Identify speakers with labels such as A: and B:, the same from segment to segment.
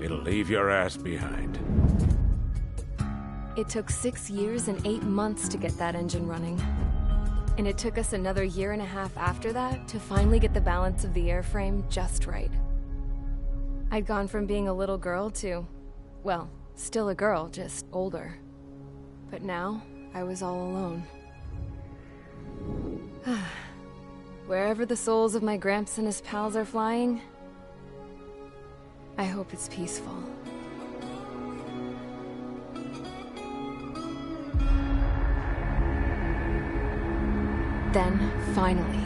A: It'll leave your ass behind.
B: It took 6 years and 8 months to get that engine running. And it took us another 1.5 years after that to finally get the balance of the airframe just right. I'd gone from being a little girl to, well, still a girl, just older. But now, I was all alone. Wherever the souls of my Gramps and his pals are flying, I hope it's peaceful. Then, finally,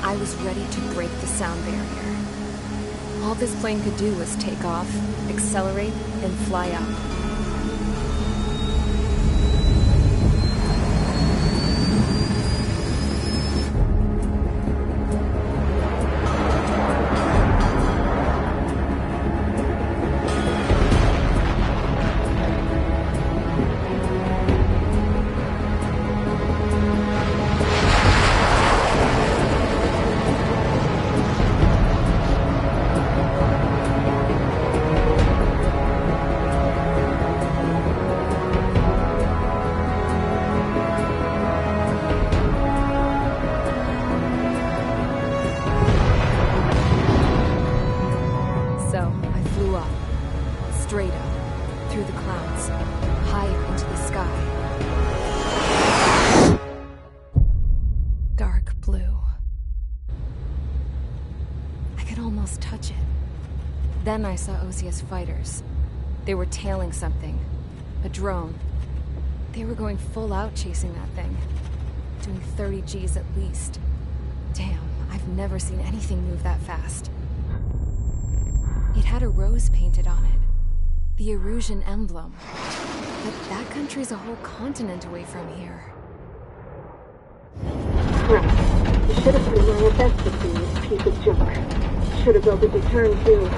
B: I was ready to break the sound barrier. All this plane could do was take off, accelerate, and fly up. Straight up, through the clouds, higher into the sky. Dark blue. I could almost touch it. Then I saw Osia's fighters. They were tailing something. A drone. They were going full out chasing that thing. Doing 30 Gs at least. Damn, I've never seen anything move that fast. It had a rose painted on it. The Erusian emblem. But that country's a whole continent away from here.
C: Right. You should have put in my best to see this piece of junk. Should have built a return too.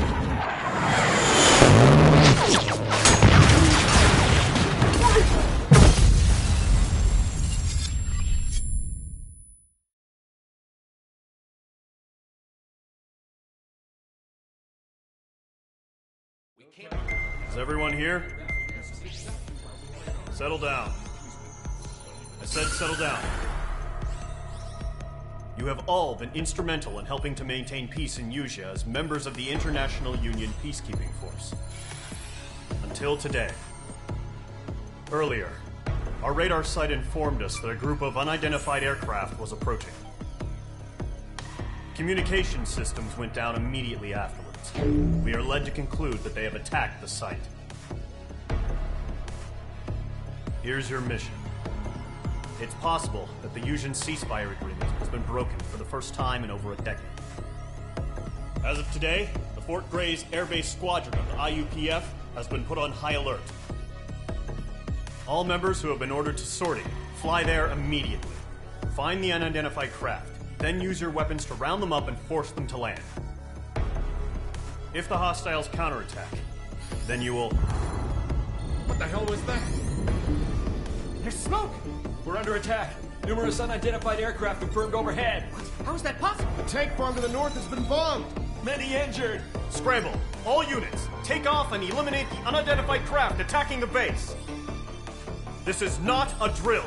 D: Is everyone here? Settle down. I said settle down. You have all been instrumental in helping to maintain peace in Usea as members of the International Union Peacekeeping Force. Until today. Earlier, our radar site informed us that a group of unidentified aircraft was approaching. Communication systems went down immediately afterwards. We are led to conclude that they have attacked the site. Here's your mission. It's possible that the Usian ceasefire agreement has been broken for the first time in over a decade. As of today, the Fort Gray's Air Base Squadron of the IUPF has been put on high alert. All members who have been ordered to sortie, fly there immediately. Find the unidentified craft, then use your weapons to round them up and force them to land. If the hostiles counterattack, then you will...
E: What the hell was that? There's smoke! We're under attack. Numerous unidentified aircraft confirmed overhead.
F: What? How is that possible?
G: The tank farm to the north has been bombed.
E: Many injured.
D: Scramble. All units, take off and eliminate the unidentified craft attacking the base. This is not a drill.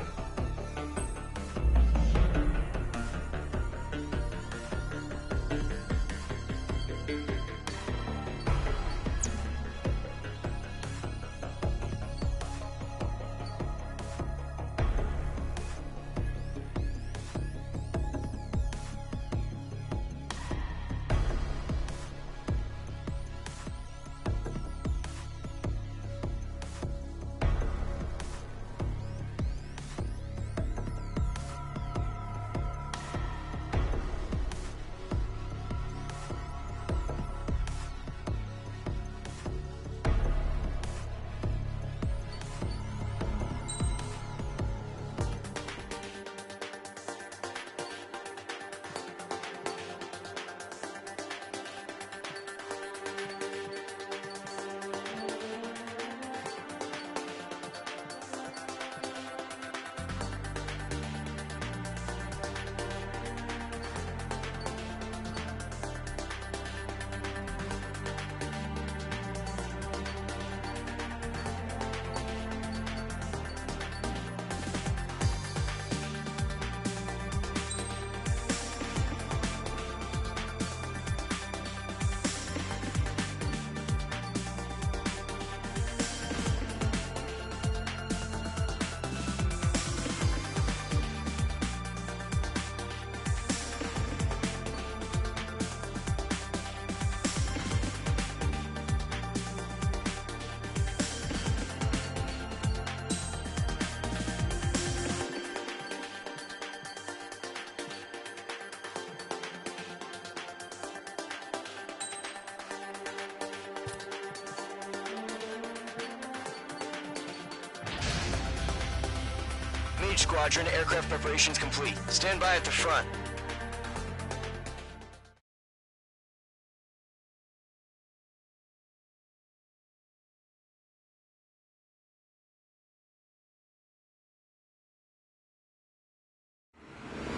F: Mage Squadron, aircraft preparations complete. Stand by at the front.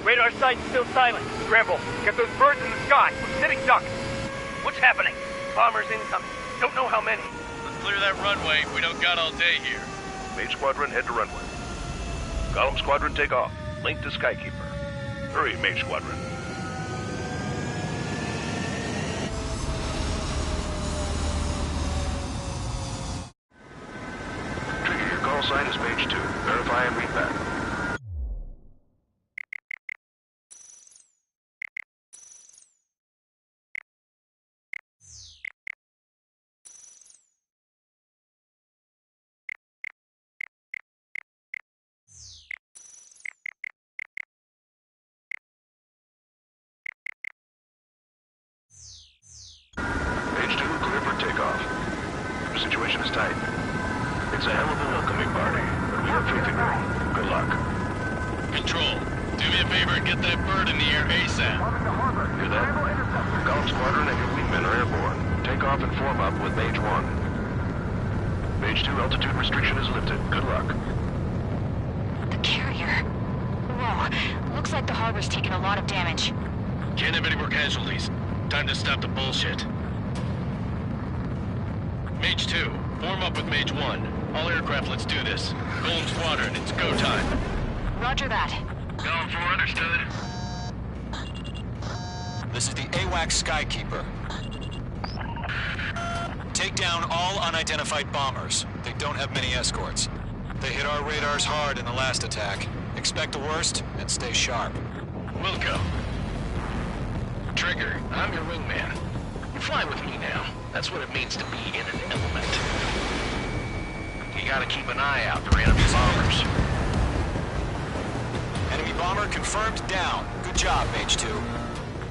H: Radar site's still silent. Scramble. Get those birds in the sky. We're sitting ducks. What's happening? Bombers incoming. Don't know how many.
I: Let's clear that runway. We don't got all day here.
J: Mage Squadron, head to runway. Column Squadron, take off. Link to Skykeeper. Hurry, Mage Squadron. Trigger, your call sign is page 2. Verify and read back. Page 2, clear for takeoff. The situation is tight. It's a hell of a welcoming party, but we have faith in you. Good luck.
I: Control, do me a favor and get that bird in the air ASAP.
J: Hear that? Column Squadron and your wingmen are airborne. Take off and form up with Mage 1. Mage 2, altitude restriction is lifted. Good luck.
K: The carrier. Whoa, looks like the harbor's taken a lot of damage.
I: Can't have any more casualties. Time to stop the bullshit. Mage 2, form up with Mage 1. All aircraft, let's do this. Golem Squadron, it's go time.
K: Roger that.
I: Going for understood.
L: This is the AWACS Skykeeper. Take down all unidentified bombers. They don't have many escorts. They hit our radars hard in the last attack. Expect the worst and stay sharp.
I: Wilco. Trigger, I'm your wingman. You fly with me now. That's what it means to be in an element. You gotta keep an eye out for enemy bombers.
L: Enemy bomber confirmed down. Good job, Mage 2.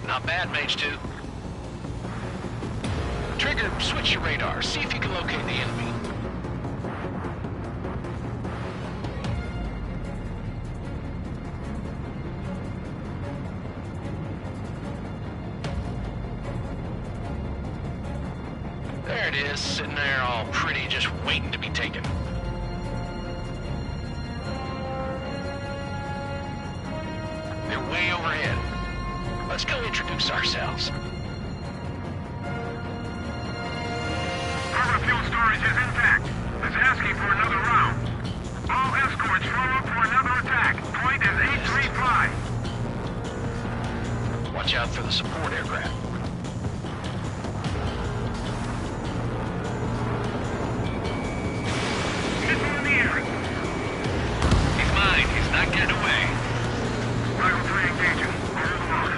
I: Not bad, Mage 2. Trigger, switch your radar. See if you can locate the enemy. There it is, sitting there all pretty, just waiting to be taken. They're way overhead. Let's go introduce ourselves.
H: Harbor fuel storage is intact. It's asking for another round. All escorts roll up for another attack. Point is 835.
I: Watch out for the support aircraft.
H: Missile in the air.
I: He's mine. He's not getting away.
H: Rifle 3 engaging. Hold them on.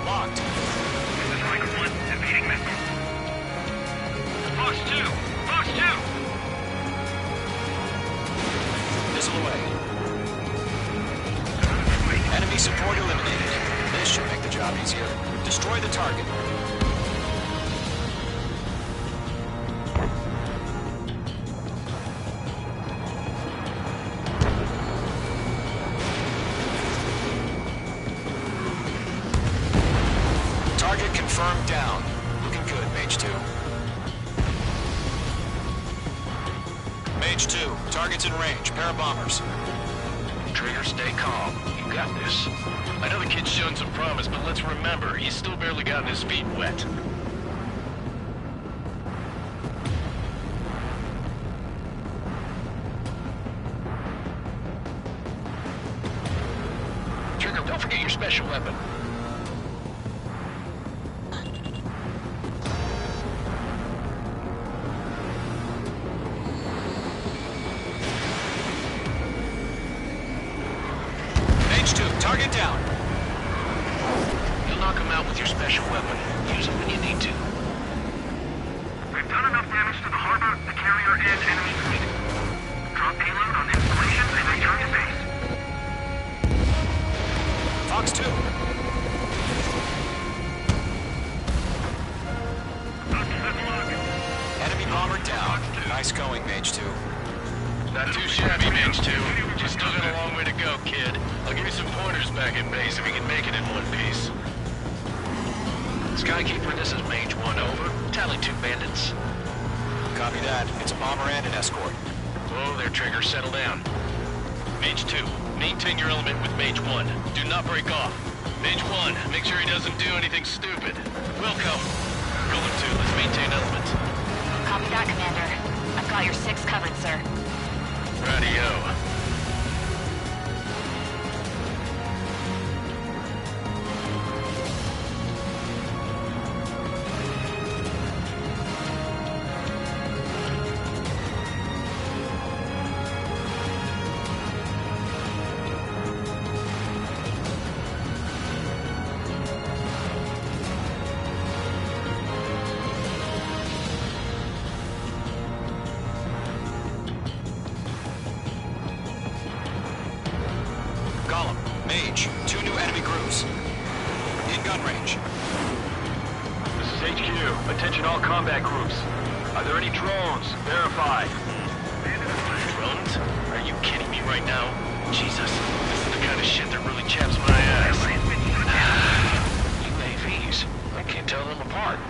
L: Locked.
H: This is Striker 1, evading missile. Fox 2! Fox 2!
L: Missile away. Enemy support eliminated. This should make the job easier. Destroy the target. Target confirmed down. Looking good, Mage 2. Mage 2, target's in range. Pair of bombers.
I: Trigger, stay calm. You got this. I know the kid's shown some promise, but let's remember, he's still barely gotten his feet wet. Trigger, don't forget your special weapon.
L: Mage 2, target down.
I: You'll knock him out with your special weapon. Use it when you need to.
H: We've done enough damage to the harbor, the carrier, and enemy fleet. Drop payload on installations and
L: down. Nice going, Mage 2.
I: Not too shabby, Mage 2. You still got a long way to go, kid. I'll give you some pointers back in base if you can make it in one piece.
F: Skykeeper, this is Mage 1, over. Tally 2 bandits.
L: Copy that. It's a bomber and an escort.
F: Whoa there, Trigger. Settle down.
I: Mage 2, maintain your element with Mage 1. Do not break off. Mage 1, make sure he doesn't do anything stupid. Welcome. Golem 2, let's maintain element.
K: Copy that, Commander. I've got your 6 covered, sir.
I: Radio.
L: Mage, 2 new enemy groups. In gun range.
J: This is HQ. Attention all combat groups. Are there any drones? Verify.
I: Drones? Are you kidding me right now? Jesus, this is the kind of shit that really chaps my ass.
F: UAVs. I can't tell them apart.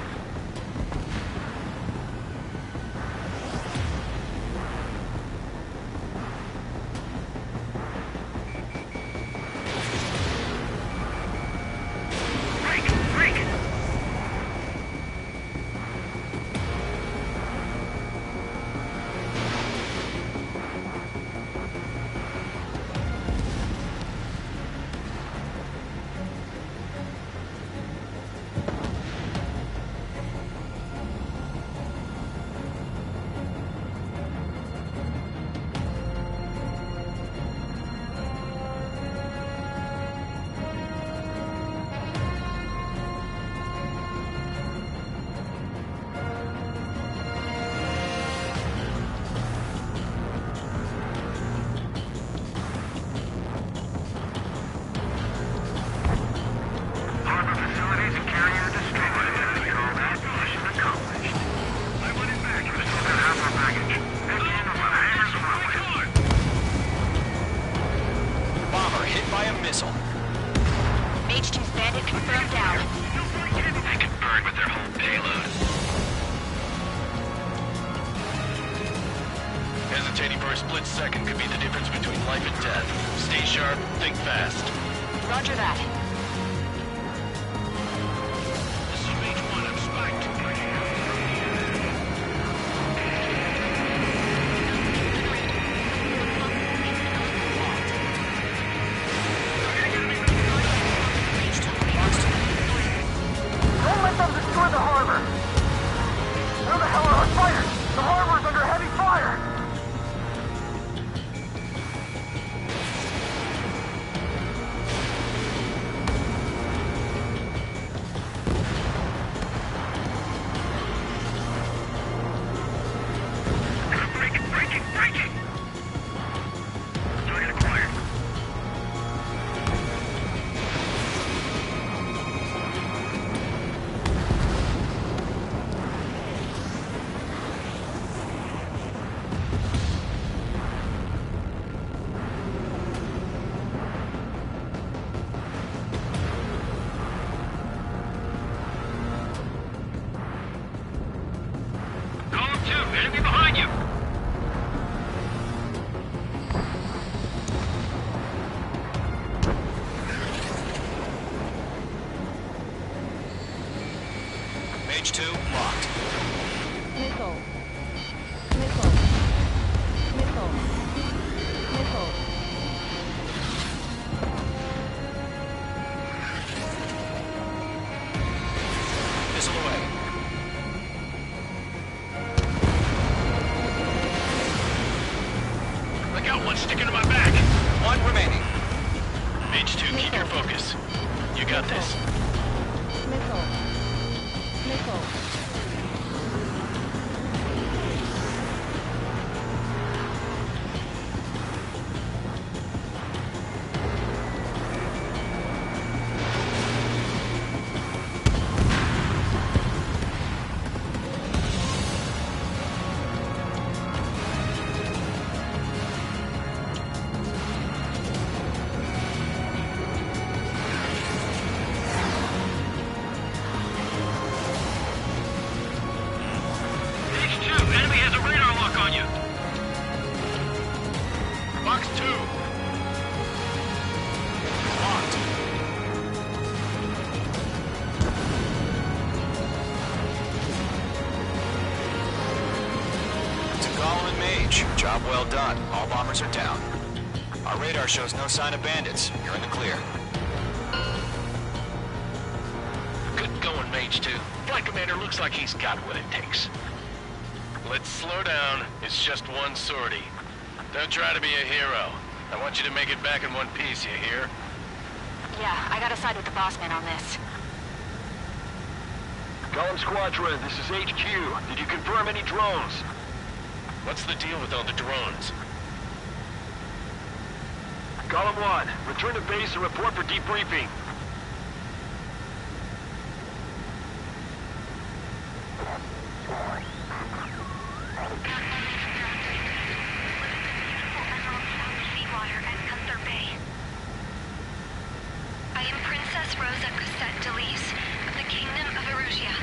L: Missile.
K: Mage 2's bandit confirmed down.
I: They can burn with their whole payload. Hesitating for a split second could be the difference between life and death. Stay sharp, think fast.
K: Roger that.
I: This is Mage 1, I'm spiked.
H: Don't let them destroy the harbor! Where the hell are our fighters? The harbor's under heavy fire!
I: Breaking! Target acquired. Column 2, enemy behind you!
L: Mage 2, locked.
C: Missile.
L: Missile away.
I: I got one sticking to my back.
L: One remaining.
I: Mage 2, keep your focus. You got this.
C: Missile.
L: Mage. Job well done. All bombers are down. Our radar shows no sign of bandits. You're in the clear.
I: Good going, Mage 2. Flight Commander looks like he's got what it takes. Let's slow down. It's just one sortie. Don't try to be a hero. I want you to make it back in one piece, you hear?
K: Yeah, I gotta side with the boss man on this.
J: Column Squadron, this is HQ. Did you confirm any drones?
I: What's the deal with all the drones?
J: Column 1, return to base and report for debriefing.
K: I am Princess Rosa Cassette Delise of the Kingdom of Erusia.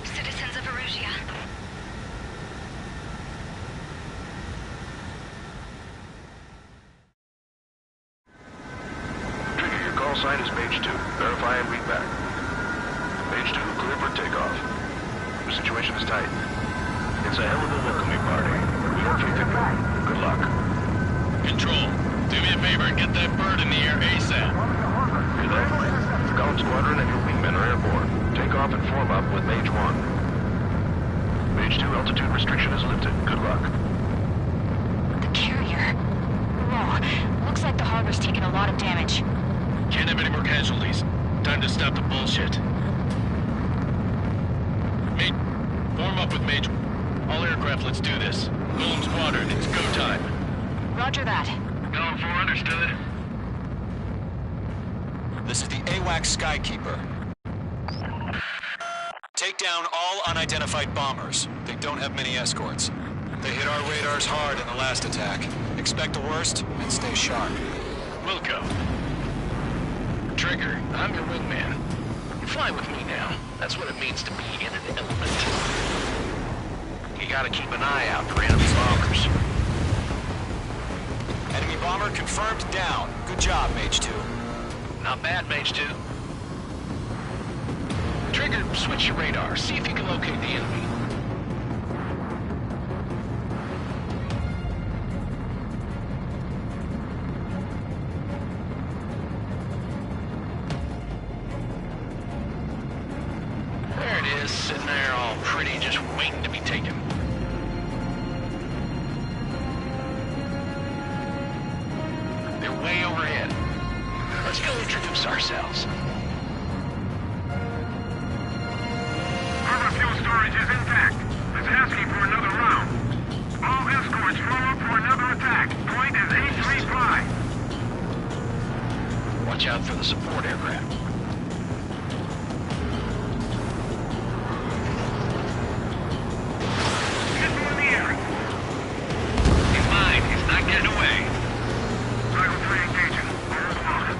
K: Citizens of Erusia.
J: Trigger, your call sign is Mage 2. Verify and read back. Mage 2, clear for takeoff. The situation is tight. It's a hell of a welcoming party, but we have faith in you. Good luck.
I: Control, do me a favor and get that bird in the air ASAP.
J: Good. Column Squadron and your wingmen are airborne. Take off and form up with Mage 1. Mage 2, altitude restriction is lifted. Good luck.
K: The carrier. Whoa, looks like the harbor's taken a lot of damage.
I: Can't have any more casualties. Time to stop the bullshit. Mate, form up with Mage. All aircraft, let's do this. Golem Squadron, it's go time.
K: Roger that.
I: Going for understood.
L: This is the AWAC Skykeeper. Take down all unidentified bombers. They don't have many escorts. They hit our radars hard in the last attack. Expect the worst and stay sharp.
I: Wilco. Trigger, I'm your wingman. You fly with me now. That's what it means to be in an element. You gotta keep an eye out for enemy bombers.
L: Enemy bomber confirmed down. Good job, Mage 2.
I: Not bad, Mage 2. Trigger, switch your radar. See if you can locate the enemy. There it is, sitting there all pretty, just waiting to be taken. They're way overhead. Let's go introduce ourselves.
H: Harbor fuel storage is intact. It's asking for another round. All escorts roll up for another attack. Point is 835.
I: Watch out for the support aircraft.
H: Get him in the air. He's mine. He's not getting away. Cycle 3 engaging. Hold on.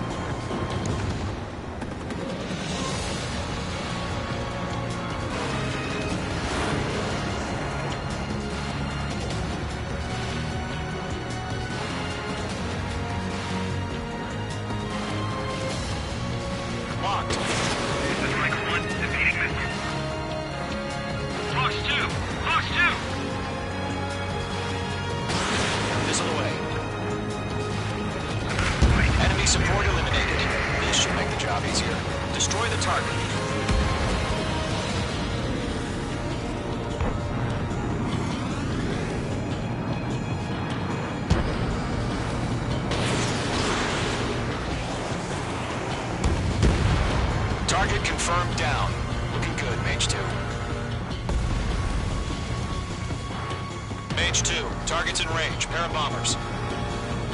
L: Locked.
H: This is Michael 1, defeating missile. Fox 2! Fox 2!
L: Missile away. Enemy support eliminated. This should make the job easier. Destroy the target. Target confirmed down. Looking good, Mage 2. Mage 2, target's in range. Pair of bombers.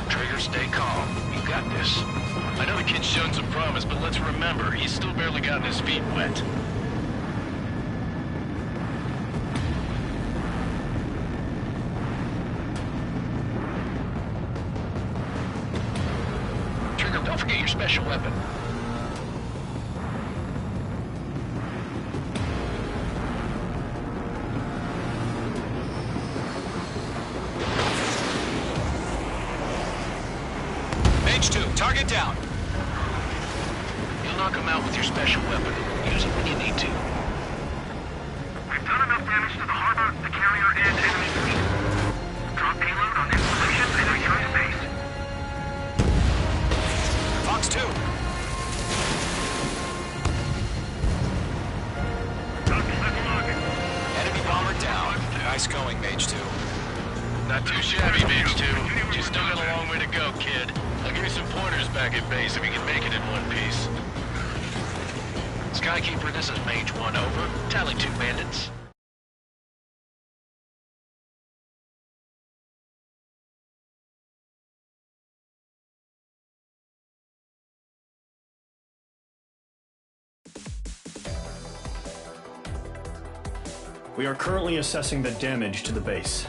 I: Trigger, stay calm. You got this. I know the kid's shown some promise, but let's remember, he's still barely gotten his feet wet. Trigger, don't forget your special weapon.
L: Mage 2, target down.
I: You'll knock him out with your special weapon. Use it when you need to.
H: We've done enough damage to the harbor, the carrier,
L: Nice going, Mage 2.
I: Not too shabby, Mage 2. You still got a long way to go, kid. I'll give you some pointers back at base if you can make it in one piece. Skykeeper, this is Mage 1, over. Tally 2 bandits.
D: We are currently assessing the damage to the base.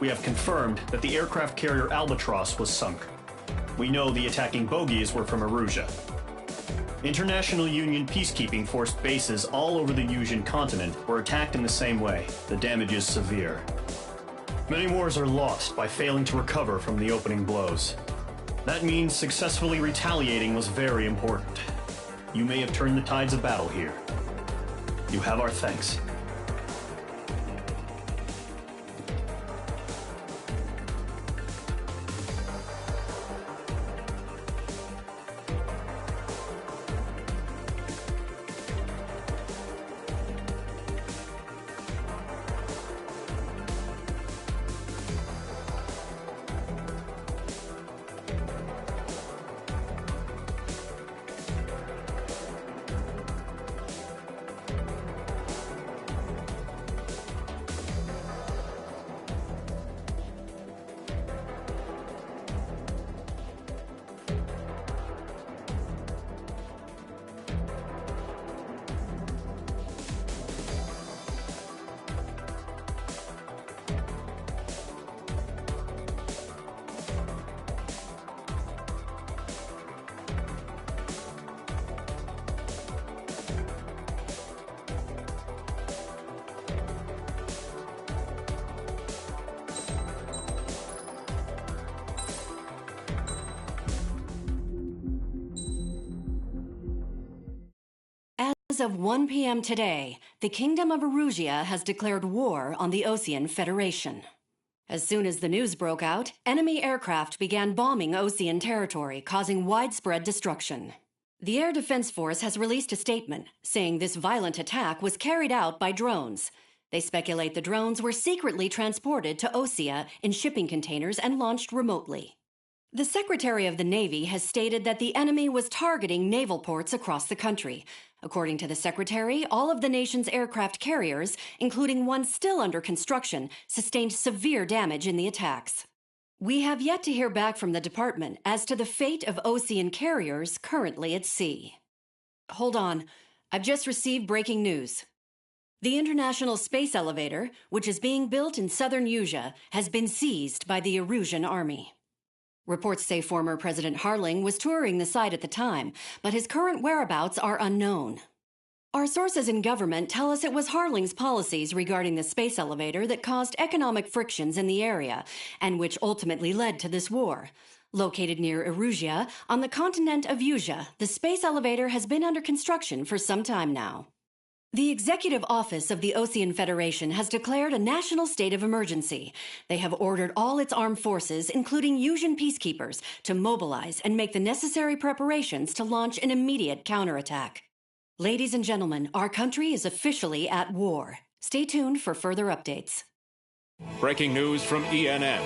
D: We have confirmed that the aircraft carrier Albatross was sunk. We know the attacking bogies were from Erusia. International Union peacekeeping force bases all over the Yusian continent were attacked in the same way. The damage is severe. Many wars are lost by failing to recover from the opening blows. That means successfully retaliating was very important. You may have turned the tides of battle here. You have our thanks.
M: As of 1 p.m. today, the Kingdom of Erusia has declared war on the Osean Federation. As soon as the news broke out, enemy aircraft began bombing Osean territory, causing widespread destruction. The Air Defense Force has released a statement saying this violent attack was carried out by drones. They speculate the drones were secretly transported to Osea in shipping containers and launched remotely. The Secretary of the Navy has stated that the enemy was targeting naval ports across the country. According to the Secretary, all of the nation's aircraft carriers, including one still under construction, sustained severe damage in the attacks. We have yet to hear back from the department as to the fate of Osean carriers currently at sea. Hold on, I've just received breaking news. The International Space Elevator, which is being built in southern Yusia, has been seized by the Erusian army. Reports say former President Harling was touring the site at the time, but his current whereabouts are unknown. Our sources in government tell us it was Harling's policies regarding the space elevator that caused economic frictions in the area, and which ultimately led to this war. Located near Erusia, on the continent of Yusia, the space elevator has been under construction for some time now. The Executive Office of the Osean Federation has declared a national state of emergency. They have ordered all its armed forces, including Yusian peacekeepers, to mobilize and make the necessary preparations to launch an immediate counterattack. Ladies and gentlemen, our country is officially at war. Stay tuned for further updates.
A: Breaking news from ENN.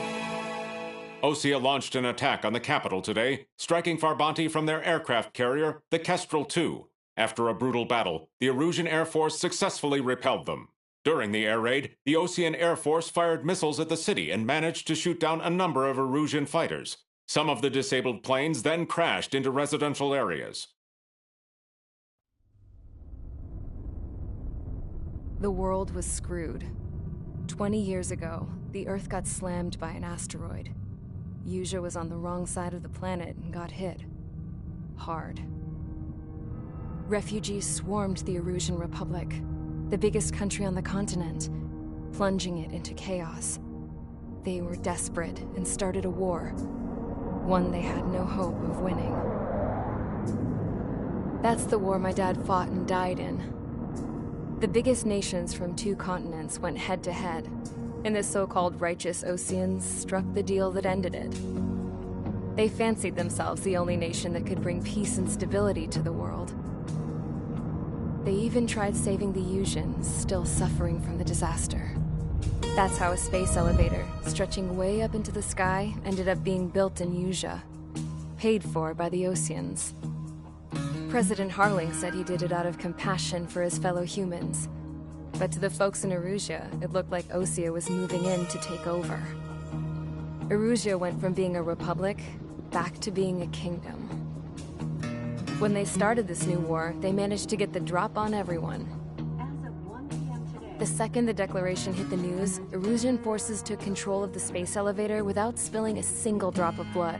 A: Osea launched an attack on the capital today, striking Farbanti from their aircraft carrier, the Kestrel II. After a brutal battle, the Erusian Air Force successfully repelled them. During the air raid, the Osean Air Force fired missiles at the city and managed to shoot down a number of Erusian fighters. Some of the disabled planes then crashed into residential areas.
B: The world was screwed. 20 years ago, the Earth got slammed by an asteroid. Yusia was on the wrong side of the planet and got hit. Hard. Refugees swarmed the Erusian Republic, the biggest country on the continent, plunging it into chaos. They were desperate and started a war, one they had no hope of winning. That's the war my dad fought and died in. The biggest nations from 2 continents went head-to-head, and the so-called righteous Oseans struck the deal that ended it. They fancied themselves the only nation that could bring peace and stability to the world. They even tried saving the Yusians, still suffering from the disaster. That's how a space elevator, stretching way up into the sky, ended up being built in Usea, paid for by the Oseans. President Harling said he did it out of compassion for his fellow humans. But to the folks in Erusea, it looked like Osea was moving in to take over. Erusea went from being a republic back to being a kingdom. When they started this new war, they managed to get the drop on everyone. The second the declaration hit the news, Erusian forces took control of the space elevator without spilling a single drop of blood.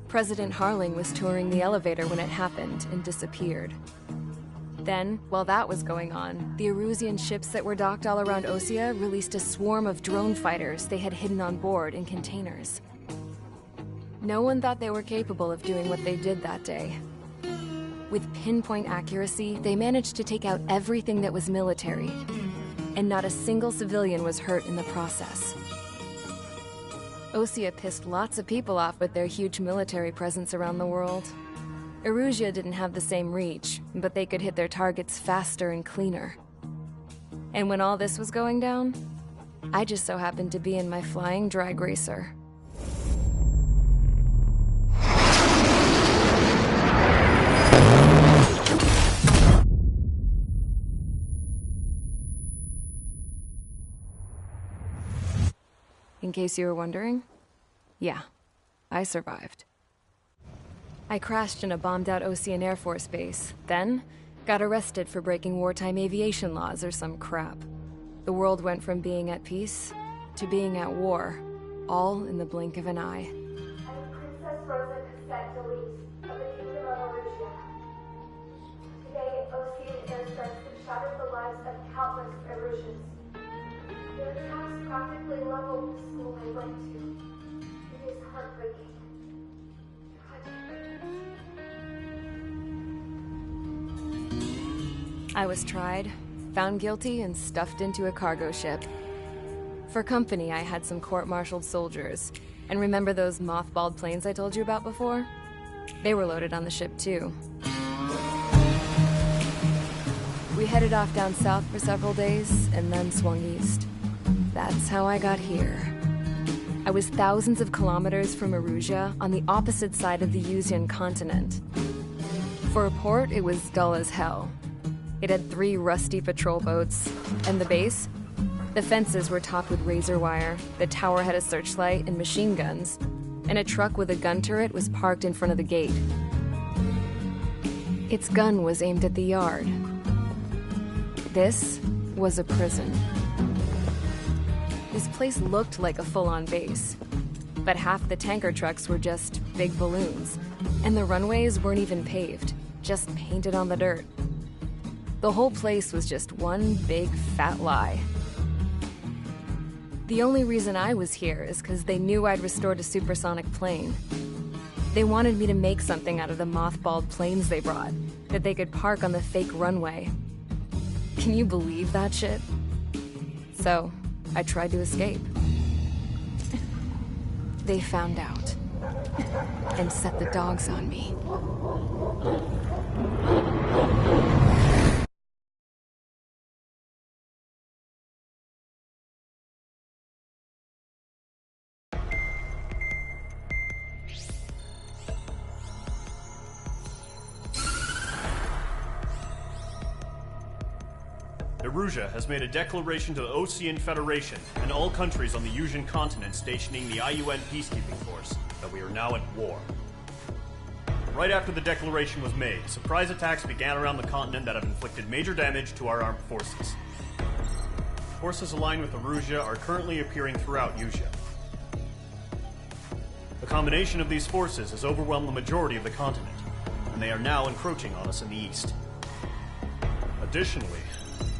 B: President Harling was touring the elevator when it happened and disappeared. Then, while that was going on, the Erusian ships that were docked all around Osea released a swarm of drone fighters they had hidden on board in containers. No one thought they were capable of doing what they did that day. With pinpoint accuracy, they managed to take out everything that was military, and not a single civilian was hurt in the process. Osea pissed lots of people off with their huge military presence around the world. Erusea didn't have the same reach, but they could hit their targets faster and cleaner. And when all this was going down, I just so happened to be in my flying drag racer. In case you were wondering, yeah, I survived. I crashed in a bombed-out Osean Air Force base, then got arrested for breaking wartime aviation laws or some crap. The world went from being at peace to being at war, all in the blink of an eye.
C: Princess Rosa Cassette Delise of the Kingdom of Erusea. Today, Osean airstrikes have shattered the lives of countless Erusians. Their attacks practically leveled the school I went to. It is heartbreaking.
B: I was tried, found guilty, and stuffed into a cargo ship. For company, I had some court-martialed soldiers. And remember those mothballed planes I told you about before? They were loaded on the ship, too. We headed off down south for several days, and then swung east. That's how I got here. I was thousands of kilometers from Erusea, on the opposite side of the Usean continent. For a port, it was dull as hell. It had 3 rusty patrol boats, and the base? The fences were topped with razor wire, the tower had a searchlight and machine guns, and a truck with a gun turret was parked in front of the gate. Its gun was aimed at the yard. This was a prison. This place looked like a full-on base, but half the tanker trucks were just big balloons, and the runways weren't even paved, just painted on the dirt. The whole place was just one big fat lie. The only reason I was here is because they knew I'd restored a supersonic plane. They wanted me to make something out of the mothballed planes they brought, that they could park on the fake runway. Can you believe that shit? So, I tried to escape. They found out, and set the dogs on me.
D: Erusea has made a declaration to the Osean Federation and all countries on the Usean continent stationing the IUN peacekeeping force that we are now at war. Right after the declaration was made, surprise attacks began around the continent that have inflicted major damage to our armed forces. Forces aligned with Erusea are currently appearing throughout Usea. The combination of these forces has overwhelmed the majority of the continent, and they are now encroaching on us in the east. Additionally,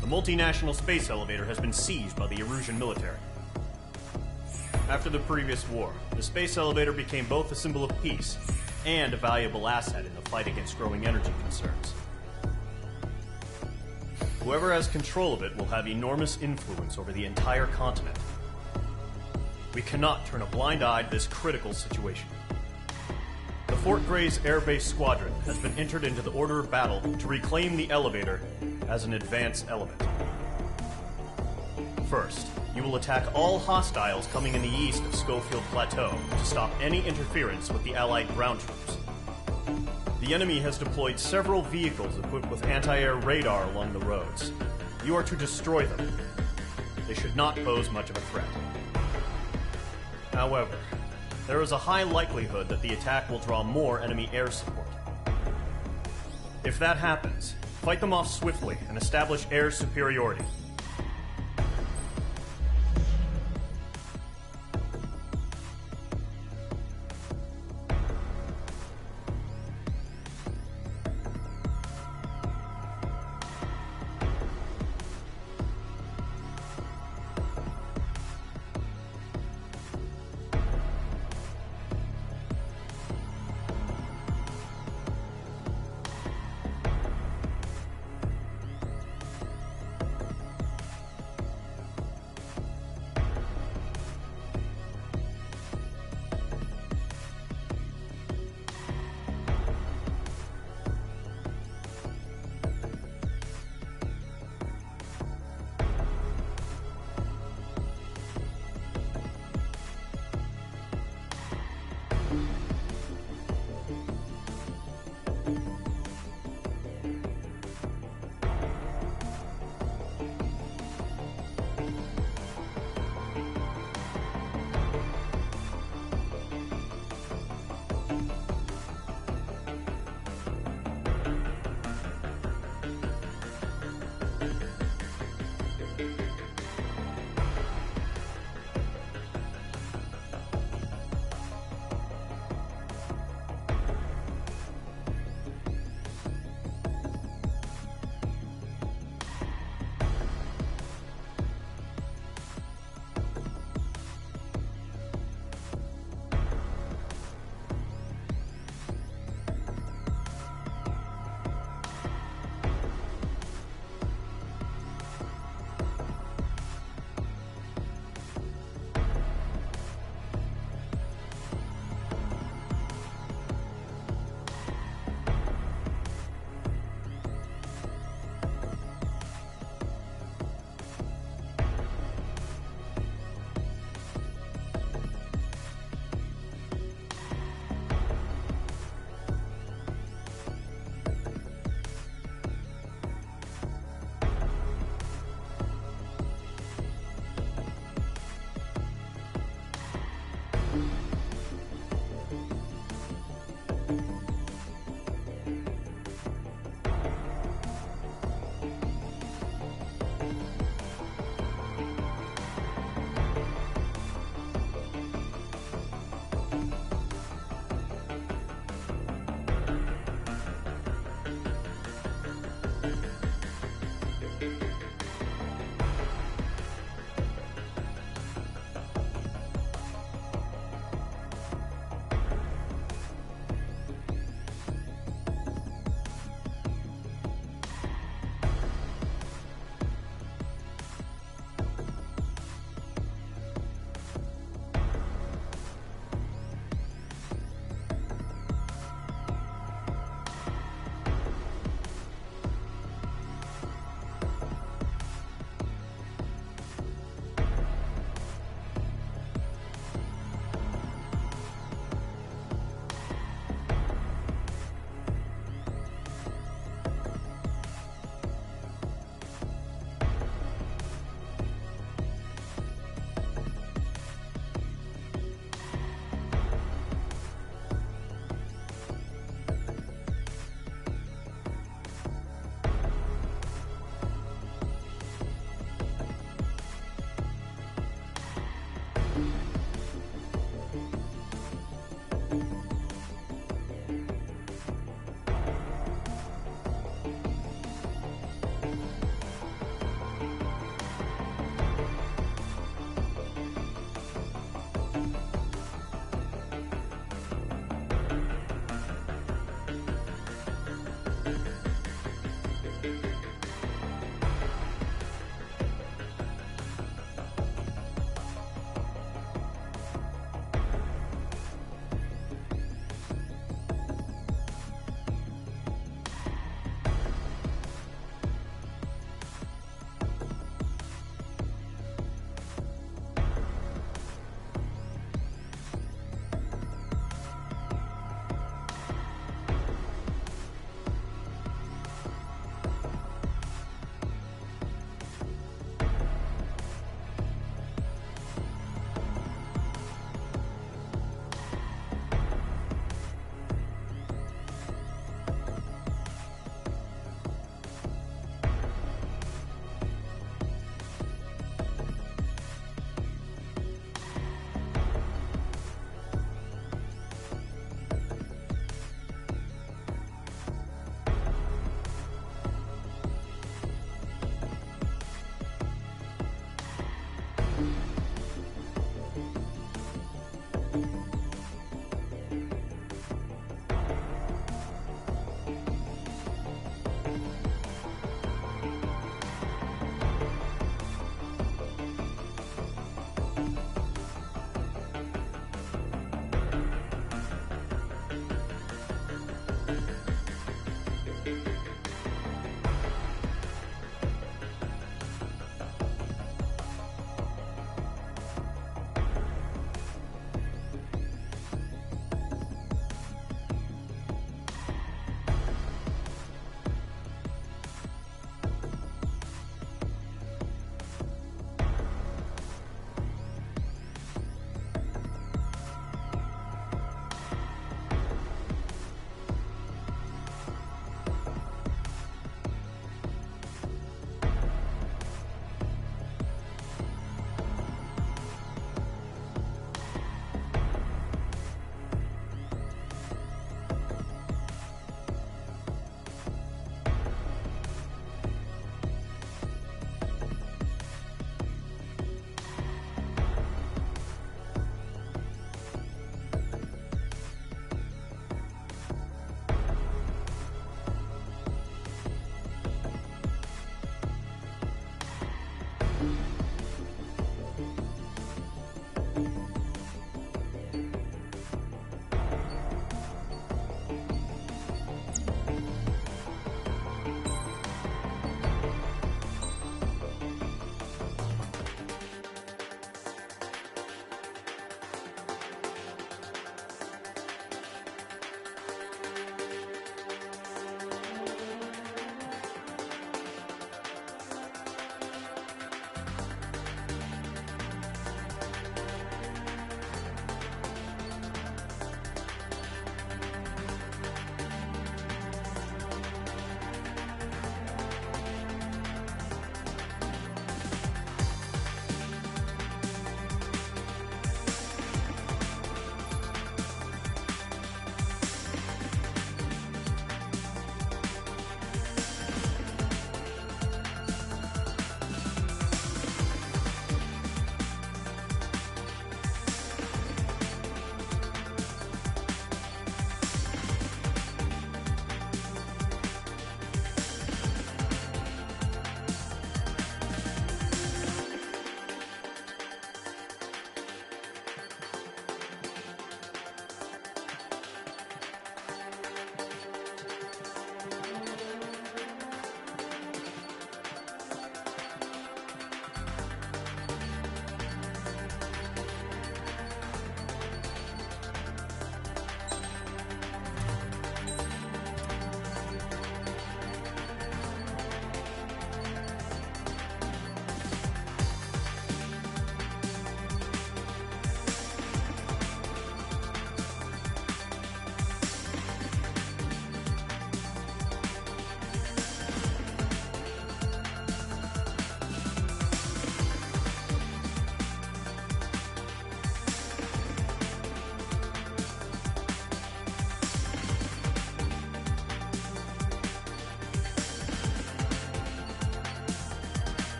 D: the multinational space elevator has been seized by the Erusian military. After the previous war, the space elevator became both a symbol of peace and a valuable asset in the fight against growing energy concerns. Whoever has control of it will have enormous influence over the entire continent. We cannot turn a blind eye to this critical situation. The Fort Gray's Air Base Squadron has been entered into the order of battle to reclaim the elevator as an advance element. First, you will attack all hostiles coming in the east of Schofield Plateau to stop any interference with the Allied ground troops. The enemy has deployed several vehicles equipped with anti-air radar along the roads. You are to destroy them. They should not pose much of a threat. However, there is a high likelihood that the attack will draw more enemy air support. If that happens, fight them off swiftly and establish air superiority.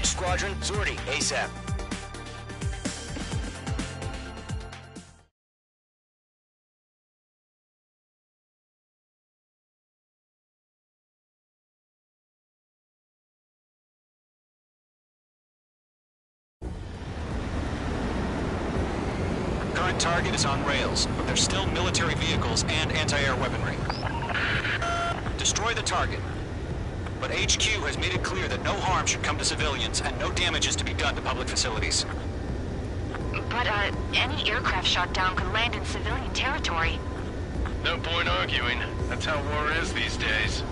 F: Rogue Squadron, sortie, ASAP.
L: Current target is on rails, but there's still military vehicles and anti-air weaponry. Destroy the target. But HQ has made it clear that no harm should come to civilians and no damage is to be done to public facilities.
K: But, any aircraft shot down could land in civilian territory.
I: No point arguing. That's how war is these days.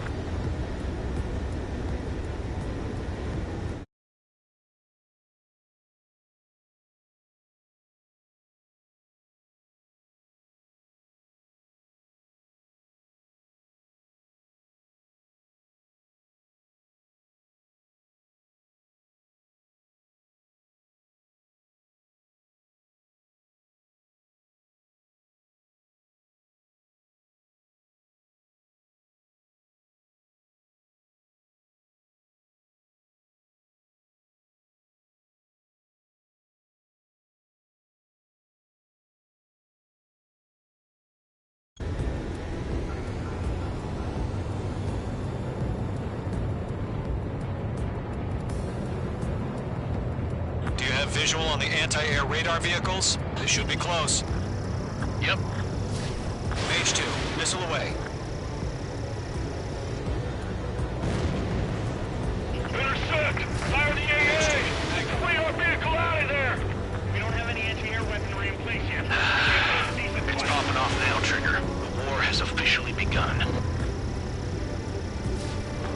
L: Visual on the anti-air radar vehicles? They should be close.
I: Yep.
L: Mage 2, missile away.
H: Intercept! Fire the AA! Flee our vehicle out of there! We don't have any anti-air weaponry in place yet.
I: It's popping off now, Trigger. The war has officially begun.
H: The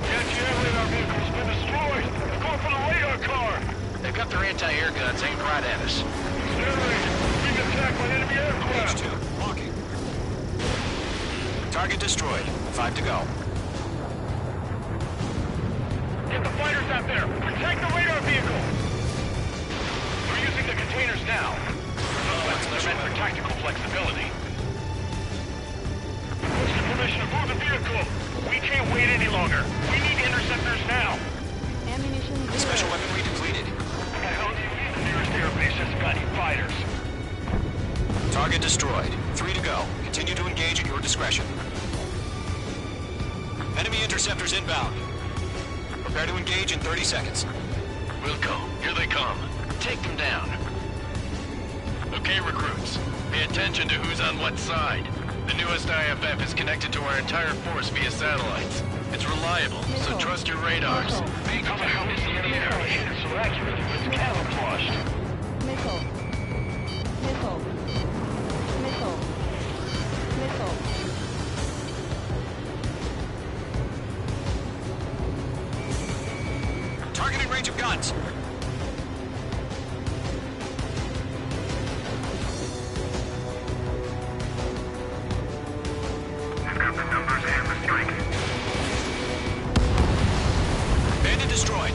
H: anti-air radar vehicle's been destroyed! They're going for the radar car!
I: They've got their anti-air guns aimed right at us.
H: Being attacked by enemy aircraft!
L: Mage 2, walking. Target destroyed. 5 to go.
H: Get the fighters out there! Protect the radar vehicle! We're using the containers now. They're meant for tactical flexibility. What's the permission to move the vehicle? We can't wait any longer. We need interceptors now.
B: Ammunition zero.
L: Special weaponry depleted.
H: The hell do you mean the nearest airbase hasn't got any fighters?
L: Target destroyed. 3 to go. Continue to engage at your discretion. Enemy interceptors inbound. Prepare to engage in 30 seconds.
I: We'll go. Here they come. Take them down. Okay, recruits. Pay attention to who's on what side. The newest IFF is connected to our entire force via satellites. It's reliable, so trust your radars.
H: How the hell is the air? It's so accurate, it's camouflaged.
B: Missile. Missile. Missile. Missile.
L: Targeting range of guns.
H: I've got the numbers and the strike.
L: Bandit destroyed.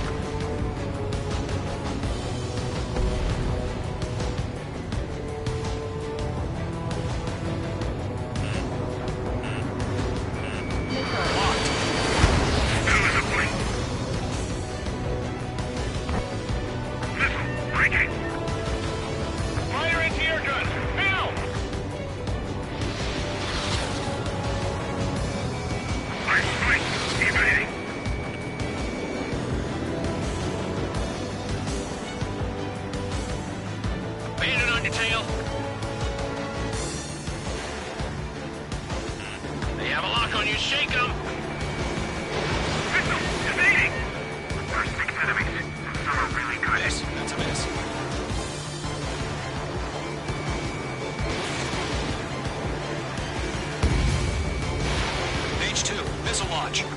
I: Missile launch. The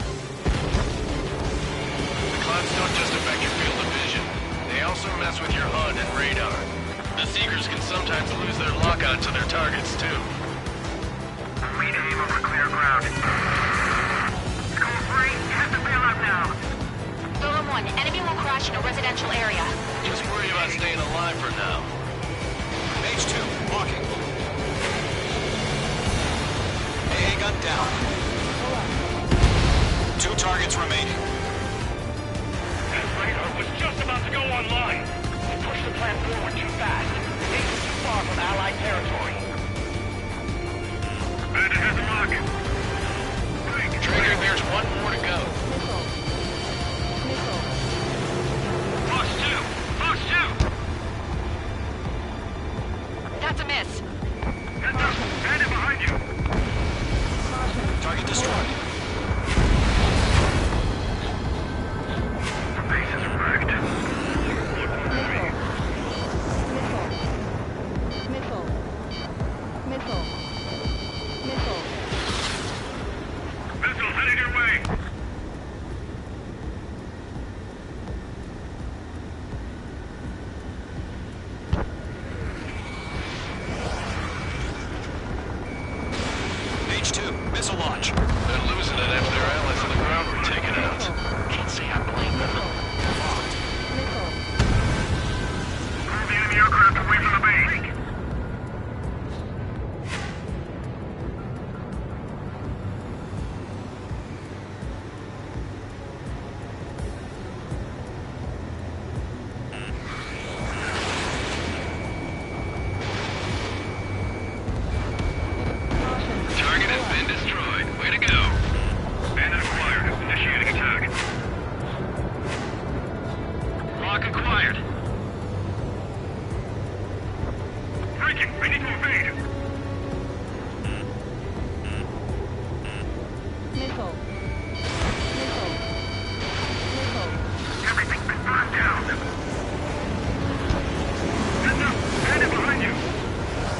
I: clouds don't just affect your field of vision. They also mess with your HUD and radar. The Seekers can sometimes lose their lock-on to their targets, too.
H: Lead aim over clear ground. Call 3, have to bail out now.
K: Golem 1, enemy will crash in a residential area.
I: Just worry about staying alive for now.
L: Mage 2, walking. AA gun down. 2 targets remaining.
H: That radar was just about to go online. You pushed the plan forward too fast. Things are too far from Allied territory. Bandit has a rocket.
I: Trigger, there's one more to go.
H: Fox 2! Fox 2!
K: That's a miss.
H: Heads up! Bandit behind you!
L: Target destroyed.
H: The base is wrecked. Missile headed your way!
L: H2, missile launch.
I: They're losing it after their allies on the ground were taken out. Can't say I blame them.
H: Move the enemy aircraft away from the base!
I: Target has been destroyed. Way to go.
H: Bandit acquired. Initiating attack.
I: Lock acquired.
H: Breaking! I need to evade! Everything's been burned down! Heads up! Bandit behind you!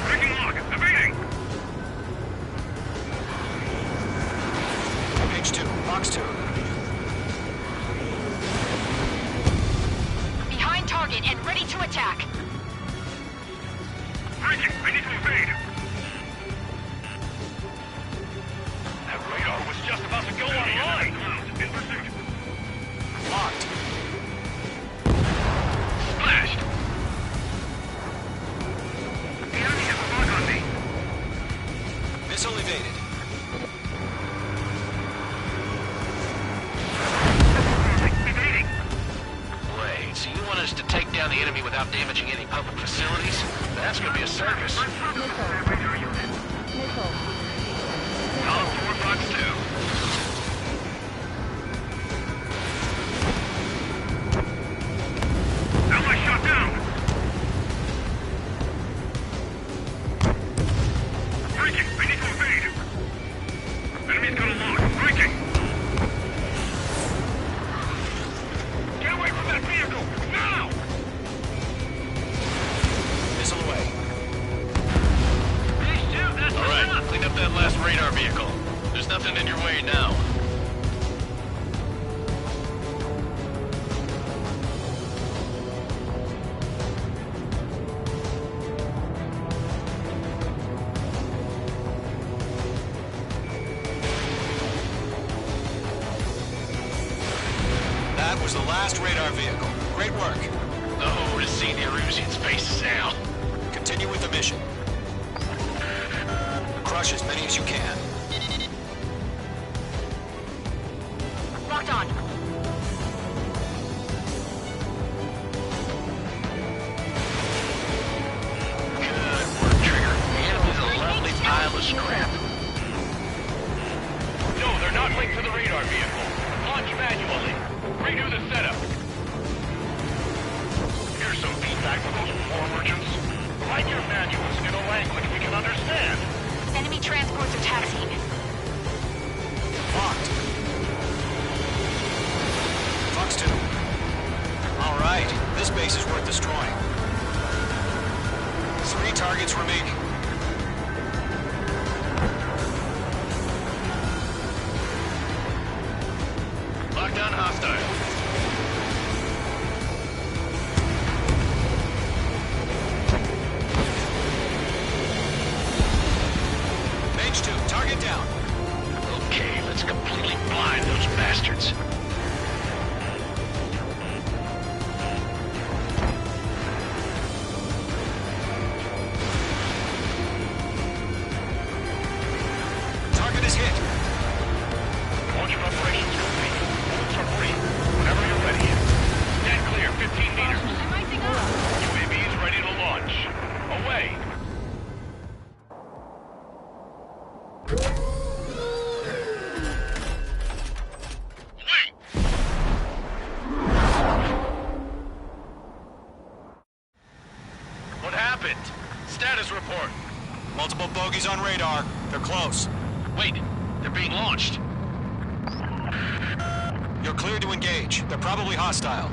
H: Breaking lock! Evading!
L: H2, Fox 2.
K: Behind target and ready to attack.
H: Breaking! I need to evade!
I: That radar was just about to go online.
H: In pursuit!
L: Locked.
I: Splashed.
H: The enemy has a lock on me!
L: Missile evaded.
H: Evading!
I: Wait, so you want us to take down the enemy without damaging any public facilities? That's gonna be a service.
H: Radar unit. Column 4, Fox 2. Ally shot down! Breaking! I need to evade! Enemy's got a lock! Breaking! Get away from that vehicle! Now!
L: Missile away.
I: All right, clean up that last radar vehicle. There's nothing in your way now.
L: That was the last radar vehicle. Great work.
I: The whole is seeing the Erusian's faces now.
L: Continue with the mission. Crush as many as you can.
K: Locked on.
I: Good work, Trigger. The enemy's a lovely pile of scrap.
H: No, they're not linked to the radar vehicle. Launch manually. Redo the setup. Here's some feedback for those war merchants. Write your manuals in a language we can understand.
K: Enemy transports are taxiing.
L: Locked. Fox 2. All right, this base is worth destroying. 3 targets remaining.
I: Lockdown hostile.
L: H2, target down.
I: Okay, let's completely blind those bastards.
L: Target is hit.
H: Launch operations complete. Hold for free. Whenever you're ready. Stand clear, 15 meters.
L: bogeys on radar. They're close.
I: Wait, they're being launched.
L: You're cleared to engage. They're probably hostile.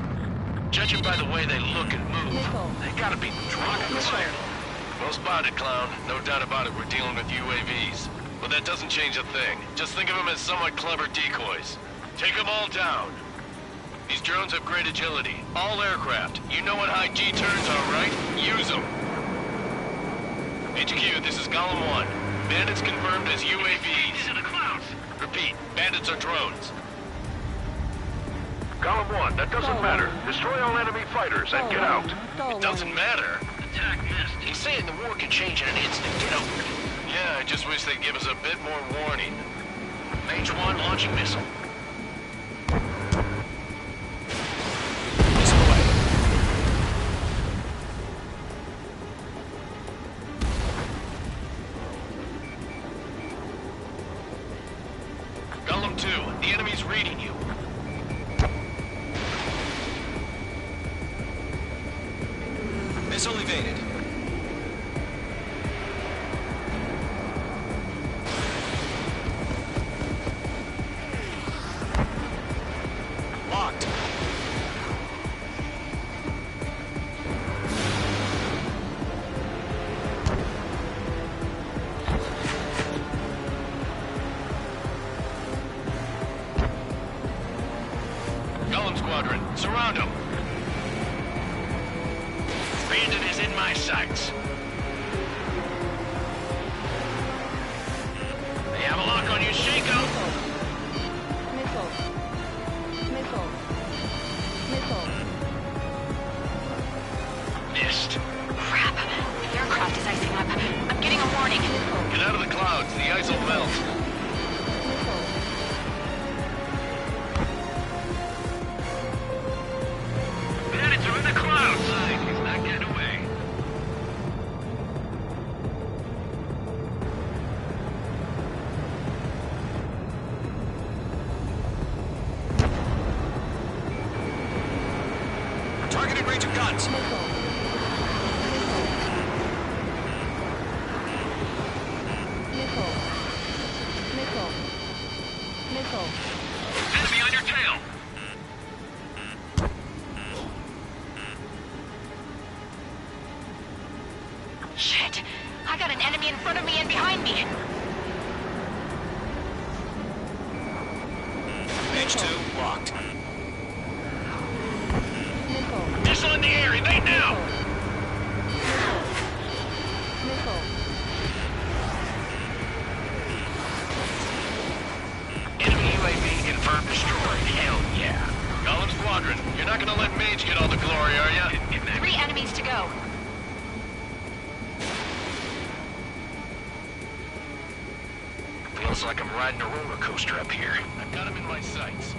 I: Judging by the way they look and move, they gotta be drunk and tired. Well spotted, clown. No doubt about it, we're dealing with UAVs. But that doesn't change a thing. Just think of them as somewhat clever decoys. Take them all down. These drones have great agility. All aircraft. You know what high G turns are, right? Use them. HQ, this is Golem 1. Bandits confirmed as UAVs. These are the clouds. Repeat, bandits are drones.
J: Golem 1, that doesn't matter. Destroy all enemy fighters and get out.
I: It doesn't matter. Attack missed. He's saying the war can change in an instant. Get over it. Yeah, I just wish they'd give us a bit more warning. Mage 1 launching missile.
L: Missile away.
I: Golem 2, the enemy's reading you.
L: Missile evaded. Locked.
I: Golem Squadron, surround them. Bandit is in my sights. They have a lock on you, shake 'em. Missed.
K: Crap. The aircraft is icing up. I'm getting a warning.
I: Get out of the clouds, the ice will melt. Bandits are in the clouds. He's not getting away.
L: Targeted range of guns.
I: Enemy on your tail.
K: Shit. I got an enemy in front of me and behind me.
L: Mage 2 locked.
I: Missile in the air, evade now. Enemy UAV confirmed destroyed. Hell yeah. Golem Squadron, you're not gonna let Mage get all the glory, are ya?
K: 3 enemies to go.
I: Feels like I'm riding a roller coaster up here. I've got him in my sights.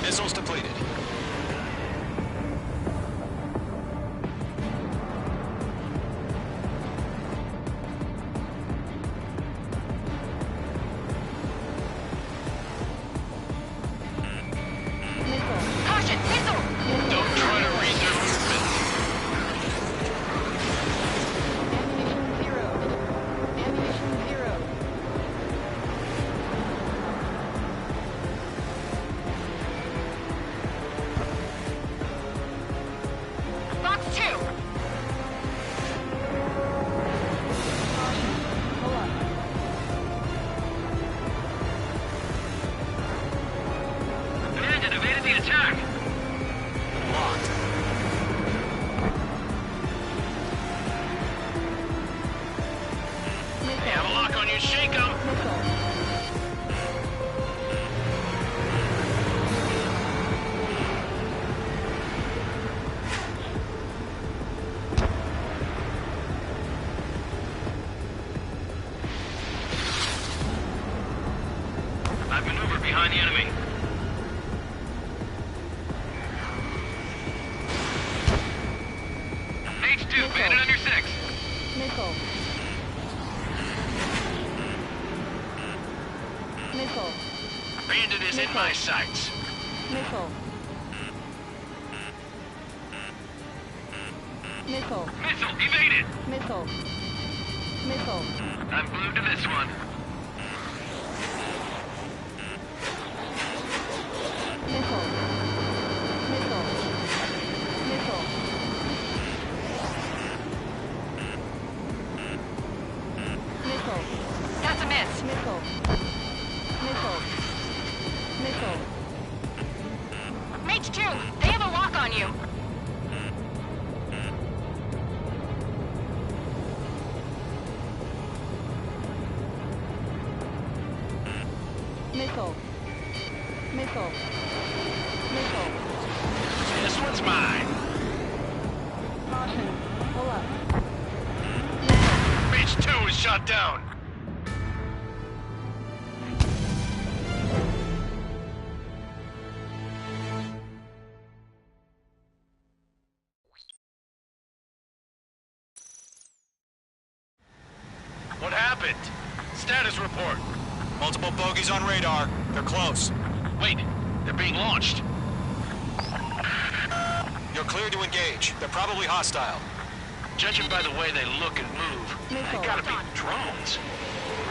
L: Missiles depleted.
K: Caution, missile!
I: Don't try to read their movement.
K: Box 2!
I: Bandit evaded the attack.
L: Locked.
I: They have a lock on you, shake 'em. I've maneuvered behind the enemy. H2, bandit on your 6.
C: Missile.
I: Bandit is in my sights.
C: Missile. Missile.
H: Missile evaded.
C: Missile. Missile.
H: I'm blue to this one.
C: Missile. Missile. Missile. Missile.
K: That's a miss.
C: Missile. Missile. Missile.
K: Mage 2, they have a lock on you.
C: Missile. Missile. Missile.
I: This one's mine.
C: Caution. Pull up.
I: Mage 2 is shot down. What happened? Status report.
L: Multiple bogies on radar. They're close.
I: Wait, they're being launched.
L: You're cleared to engage. They're probably hostile.
I: Judging by the way they look and move, they gotta be drones.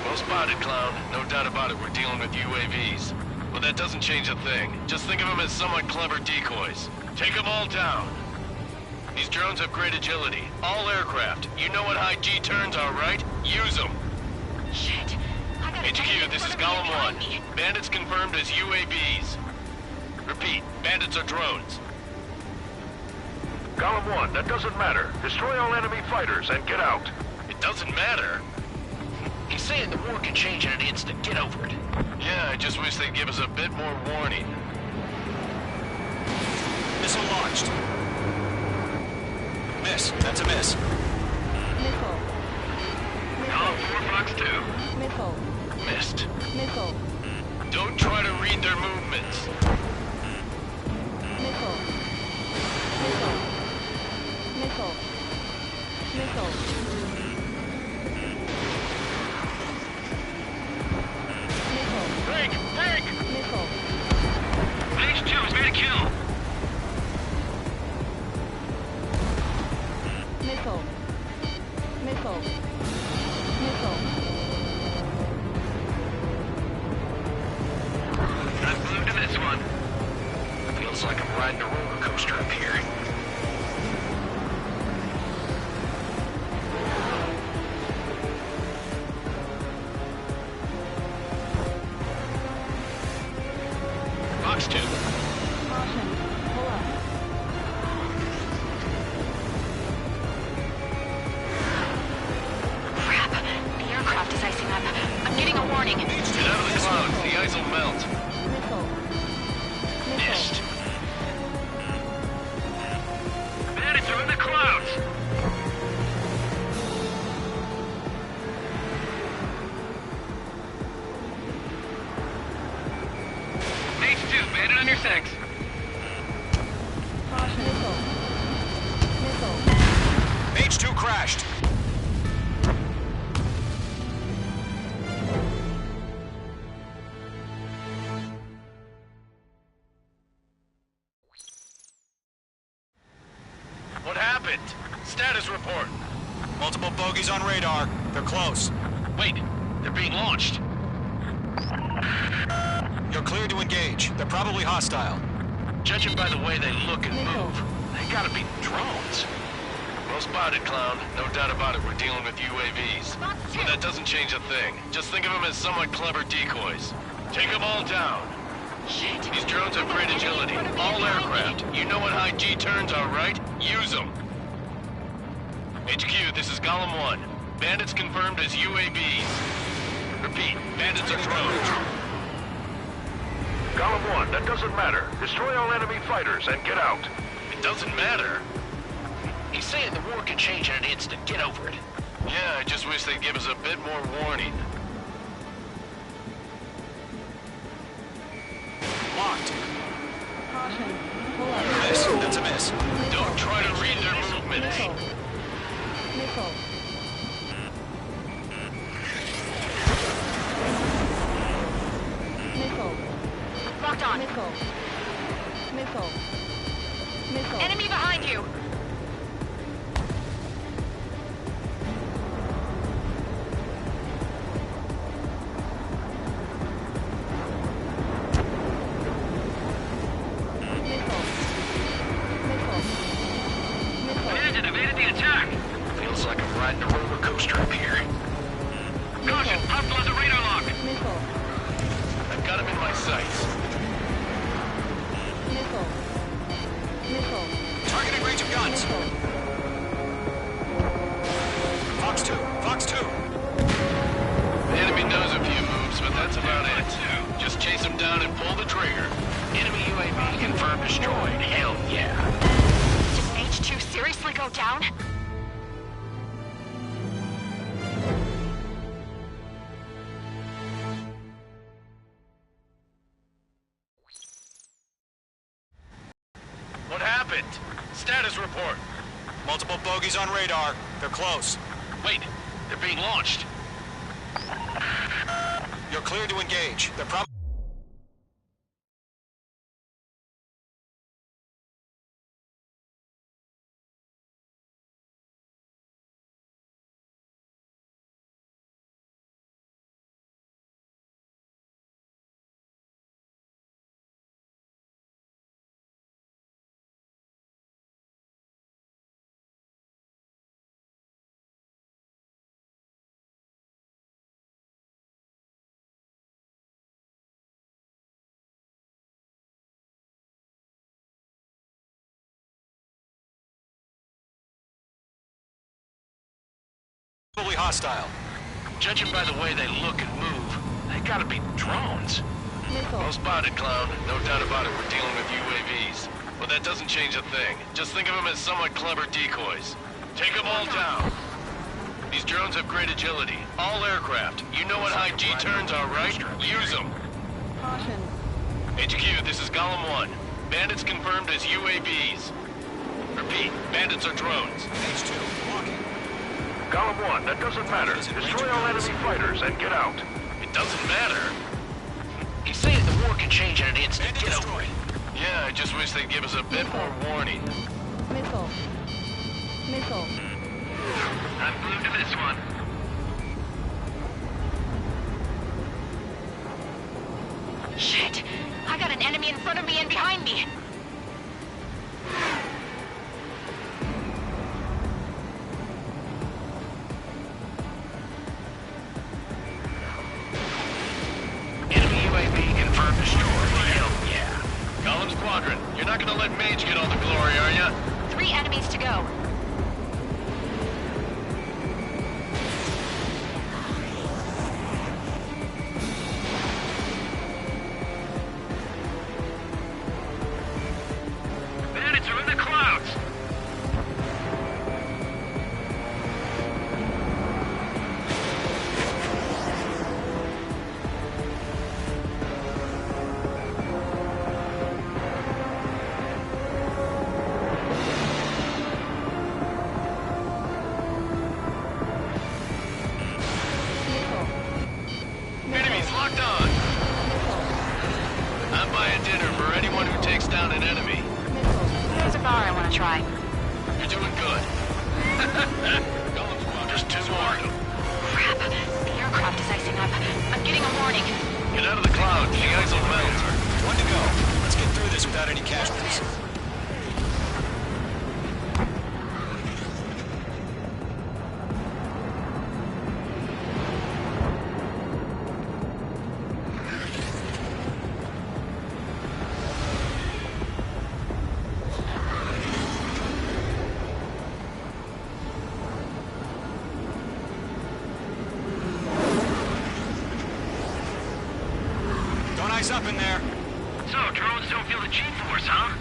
I: Well spotted, Clown. No doubt about it, we're dealing with UAVs. But that doesn't change a thing. Just think of them as somewhat clever decoys. Take them all down. These drones have great agility. All aircraft. You know what high G turns are, right? Use them.
K: Shit. I gotta
I: HQ, this is Golem 1. Bandits confirmed as UAVs. Repeat, bandits are drones.
J: Golem 1, that doesn't matter. Destroy all enemy fighters and get out.
I: It doesn't matter.
F: He's saying the war can change in an instant. Get over it.
I: Yeah, I just wish they'd give us a bit more warning.
L: Missile launched. Miss. That's a miss.
C: Missile.
H: Golem 4, Fox 2.
C: Missile.
I: Missed.
C: Missile.
I: Don't try to read their movements.
C: Missile. Missile. Missile. Missile. Missile.
I: Break! Break!
C: Missile.
H: Mage 2 has made a kill.
C: Missile. Missile. Missile.
H: I'm blue to this one.
F: Feels like I'm riding a roller coaster up here.
I: Fox 2.
C: Caution. Pull up.
K: Crap. The aircraft is icing up. I'm getting a warning.
I: Get out of the clouds. The ice will melt.
C: Missile.
I: Missed.
H: Bandits are in the clouds. Mage 2, bandit on your 6.
C: Caution. Missile. Missile.
L: Mage 2 crashed.
I: What happened? Status report.
L: Multiple bogies on radar. They're close.
I: Wait, they're being launched.
L: You're cleared to engage. They're probably hostile.
I: Judging by the way they look and move, they gotta be drones. Well spotted, Clown. No doubt about it, we're dealing with UAVs. But that doesn't change a thing. Just think of them as somewhat clever decoys. Take them all down.
K: Shit.
I: These drones have great agility. All aircraft. You know what high G turns are, right? Use them. HQ, this is Golem 1. Bandits confirmed as UAVs. Repeat, bandits are drones.
J: Golem 1, that doesn't matter. Destroy all enemy fighters and get out.
I: It doesn't matter.
F: He's saying the war can change in an instant. Get over it.
I: Yeah, I just wish they'd give us a bit more warning.
L: Locked.
C: Caution. Pull up.
L: Miss. That's a miss.
I: Don't try to read their movements.
C: Missile. Missile. Missile.
K: Hold on.
B: Missile.
K: Enemy behind you.
H: Bandit evaded the attack.
F: Feels like I'm riding a roller coaster up here.
H: Caution, hostiles at radar lock.
I: I've got him in my sights.
L: Targeting range of guns. Fox 2. Fox 2.
I: The enemy knows a few moves, but that's about it. Just chase him down and pull the trigger.
F: Enemy UAV confirmed destroyed. Hell yeah.
K: Did H2 seriously go down?
I: What happened? Status report.
L: Multiple bogeys on radar. They're close.
I: Wait, they're being launched.
L: You're cleared to engage. They're probably... hostile.
I: Judging by the way they look and move, they gotta be drones. Well spotted, clown. No doubt about it, we're dealing with UAVs. But that doesn't change a thing. Just think of them as somewhat clever decoys. Take them all down. These drones have great agility. All aircraft. You know what high G turns are, right? Use them.
B: Caution.
I: HQ, this is Golem 1. Bandits confirmed as UAVs. Repeat, bandits are drones.
L: H2, walking.
J: Golem 1, that doesn't matter. Destroy all enemy fighters and get out.
I: It doesn't matter.
F: He's saying the war can change in an instant.
L: Bandit
F: Get over
L: destroyed.
F: it.
I: Yeah, I just wish they'd give us a bit more warning.
B: Missile.
H: I've moved to this one.
K: Shit! I got an enemy in front of me and behind me!
F: Enemy UAV confirmed destroyed. Hell yeah.
I: Golem Squadron, you're not gonna let Mage get all the glory, are ya?
K: 3 enemies to go.
H: Bandits are in the clouds.
I: Enemies locked on. I'm buying dinner for anyone who takes down an enemy.
K: There's a bar I want to try.
I: You're doing good. Golem Squadron, just 2 more.
K: Crap. The aircraft is icing up. I'm getting a warning.
I: Get out of the clouds, the ice will melt.
L: 1 to go. Let's get through this without any casualties. Don't ice up in there.
H: So, drones don't feel the G-force, huh?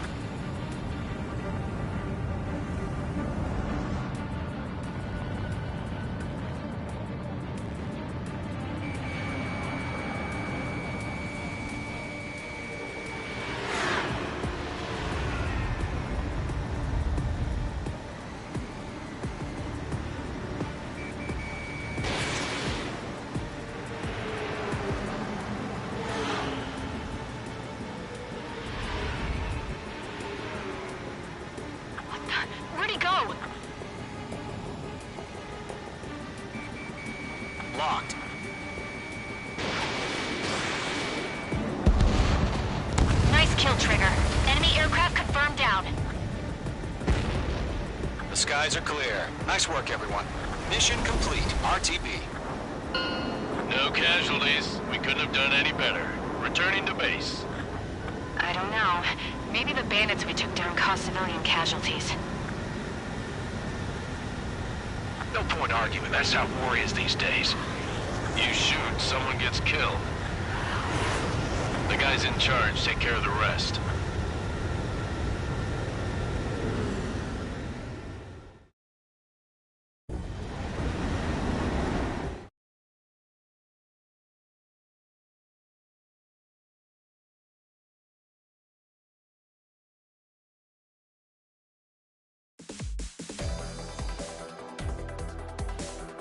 K: kill trigger. Enemy aircraft confirmed down.
L: The skies are clear. Nice work, everyone. Mission complete. RTB.
I: No casualties. We couldn't have done any better. Returning to base.
K: I don't know. Maybe the bandits we took down caused civilian casualties.
F: No point arguing. That's how war is these days.
I: You shoot, someone gets killed. The guys in charge take care of the rest.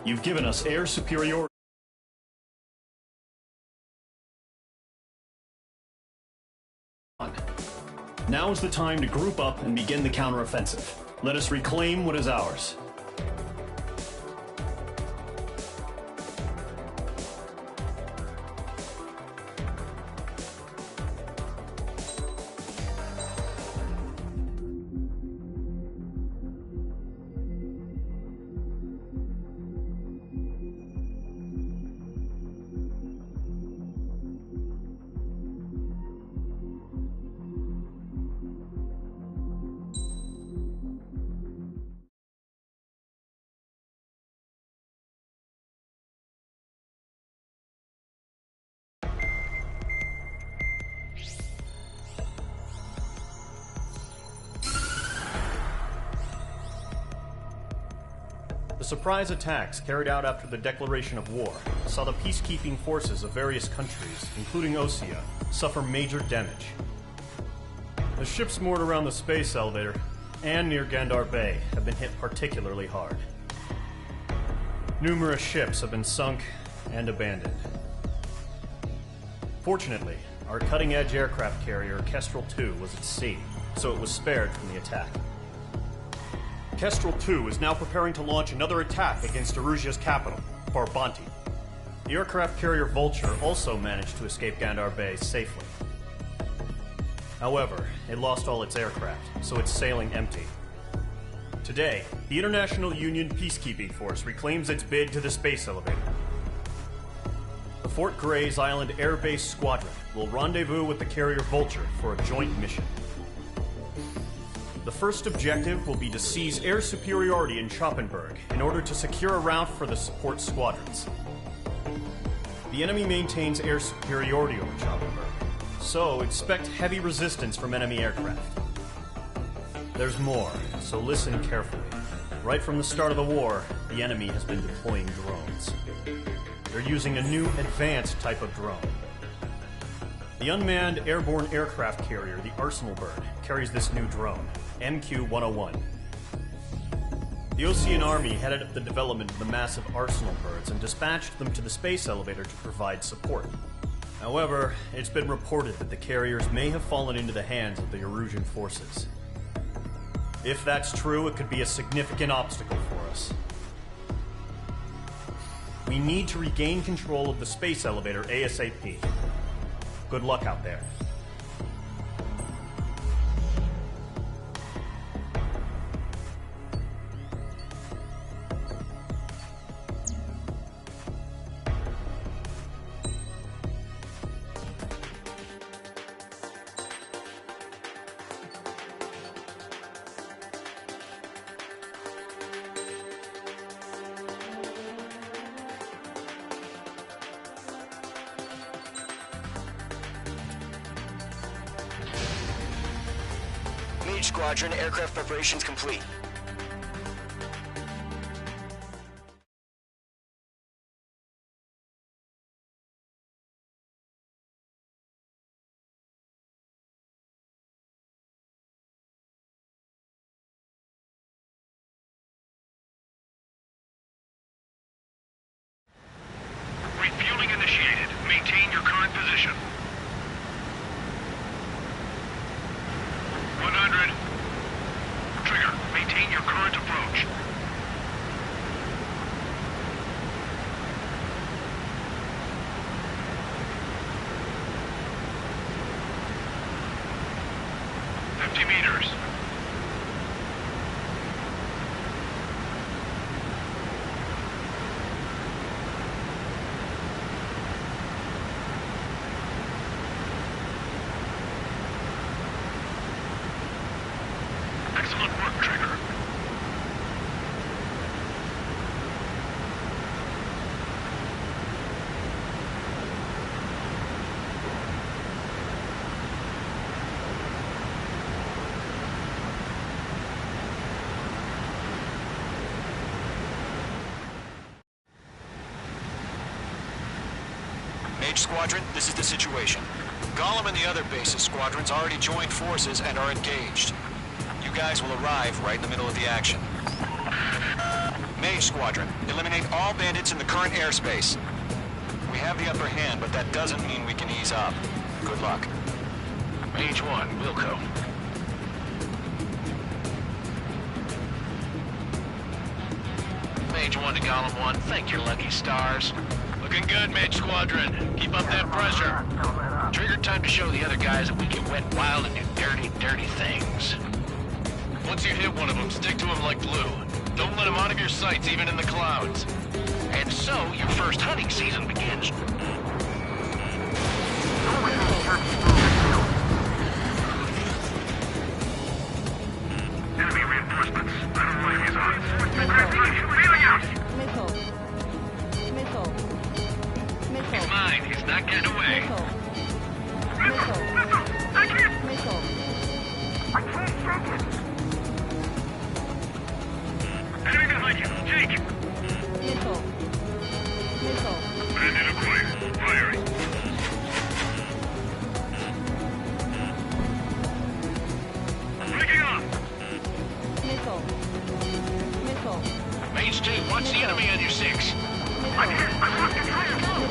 D: You've given us air superiority. Now is the time to group up and begin the counteroffensive. Let us reclaim what is ours. The surprise attacks carried out after the declaration of war saw the peacekeeping forces of various countries, including Osea, suffer major damage. The ships moored around the space elevator and near Gandar Bay have been hit particularly hard. Numerous ships have been sunk and abandoned. Fortunately, our cutting-edge aircraft carrier Kestrel 2 was at sea, so it was spared from the attack. Kestrel 2 is now preparing to launch another attack against Erusia's capital, Farbanti. The aircraft carrier Vulture also managed to escape Gandar Bay safely. However, it lost all its aircraft, so it's sailing empty. Today, the International Union Peacekeeping Force reclaims its bid to the space elevator. The Fort Gray's Island Air Base Squadron will rendezvous with the carrier Vulture for a joint mission. The first objective will be to seize air superiority in Schoppenberg in order to secure a route for the support squadrons. The enemy maintains air superiority over Schoppenberg, so expect heavy resistance from enemy aircraft. There's more, so listen carefully. Right from the start of the war, the enemy has been deploying drones. They're using a new advanced type of drone. The unmanned airborne aircraft carrier, the Arsenal Bird, carries this new drone, MQ-101. The Osean Army headed up the development of the massive Arsenal Birds and dispatched them to the space elevator to provide support. However, it's been reported that the carriers may have fallen into the hands of the Erusian forces. If that's true, it could be a significant obstacle for us. We need to regain control of the space elevator ASAP. Good luck out there.
N: Mage Squadron, aircraft preparations complete.
H: Refueling initiated. Maintain your current position. 100. Trigger, maintain 50 meters. Excellent work, Trigger.
L: Mage Squadron, this is the situation. Gollum and the other bases squadrons already joined forces and are engaged. You guys will arrive right in the middle of the action. Mage Squadron, eliminate all bandits in the current airspace. We have the upper hand, but that doesn't mean we can ease up. Good luck.
I: Mage 1, Wilco. Mage 1 to Gollum 1, thank your lucky stars. Looking good, Mage Squadron. Keep up that pressure. Trigger time to show the other guys that we can wet wild and do dirty, dirty things. Once you hit one of them, stick to him like glue. Don't let him out of your sights, even in the clouds. And so, your first hunting season begins.
H: Enemy reinforcements. I don't like these odds. Feeling out!
I: He's mine. He's not getting away.
H: Missile! I can't shake it! Enemy behind you! Jake! Bandit acquired. Firing. Breaking off!
I: Mage 2, watch the enemy on your 6.
H: I lost control!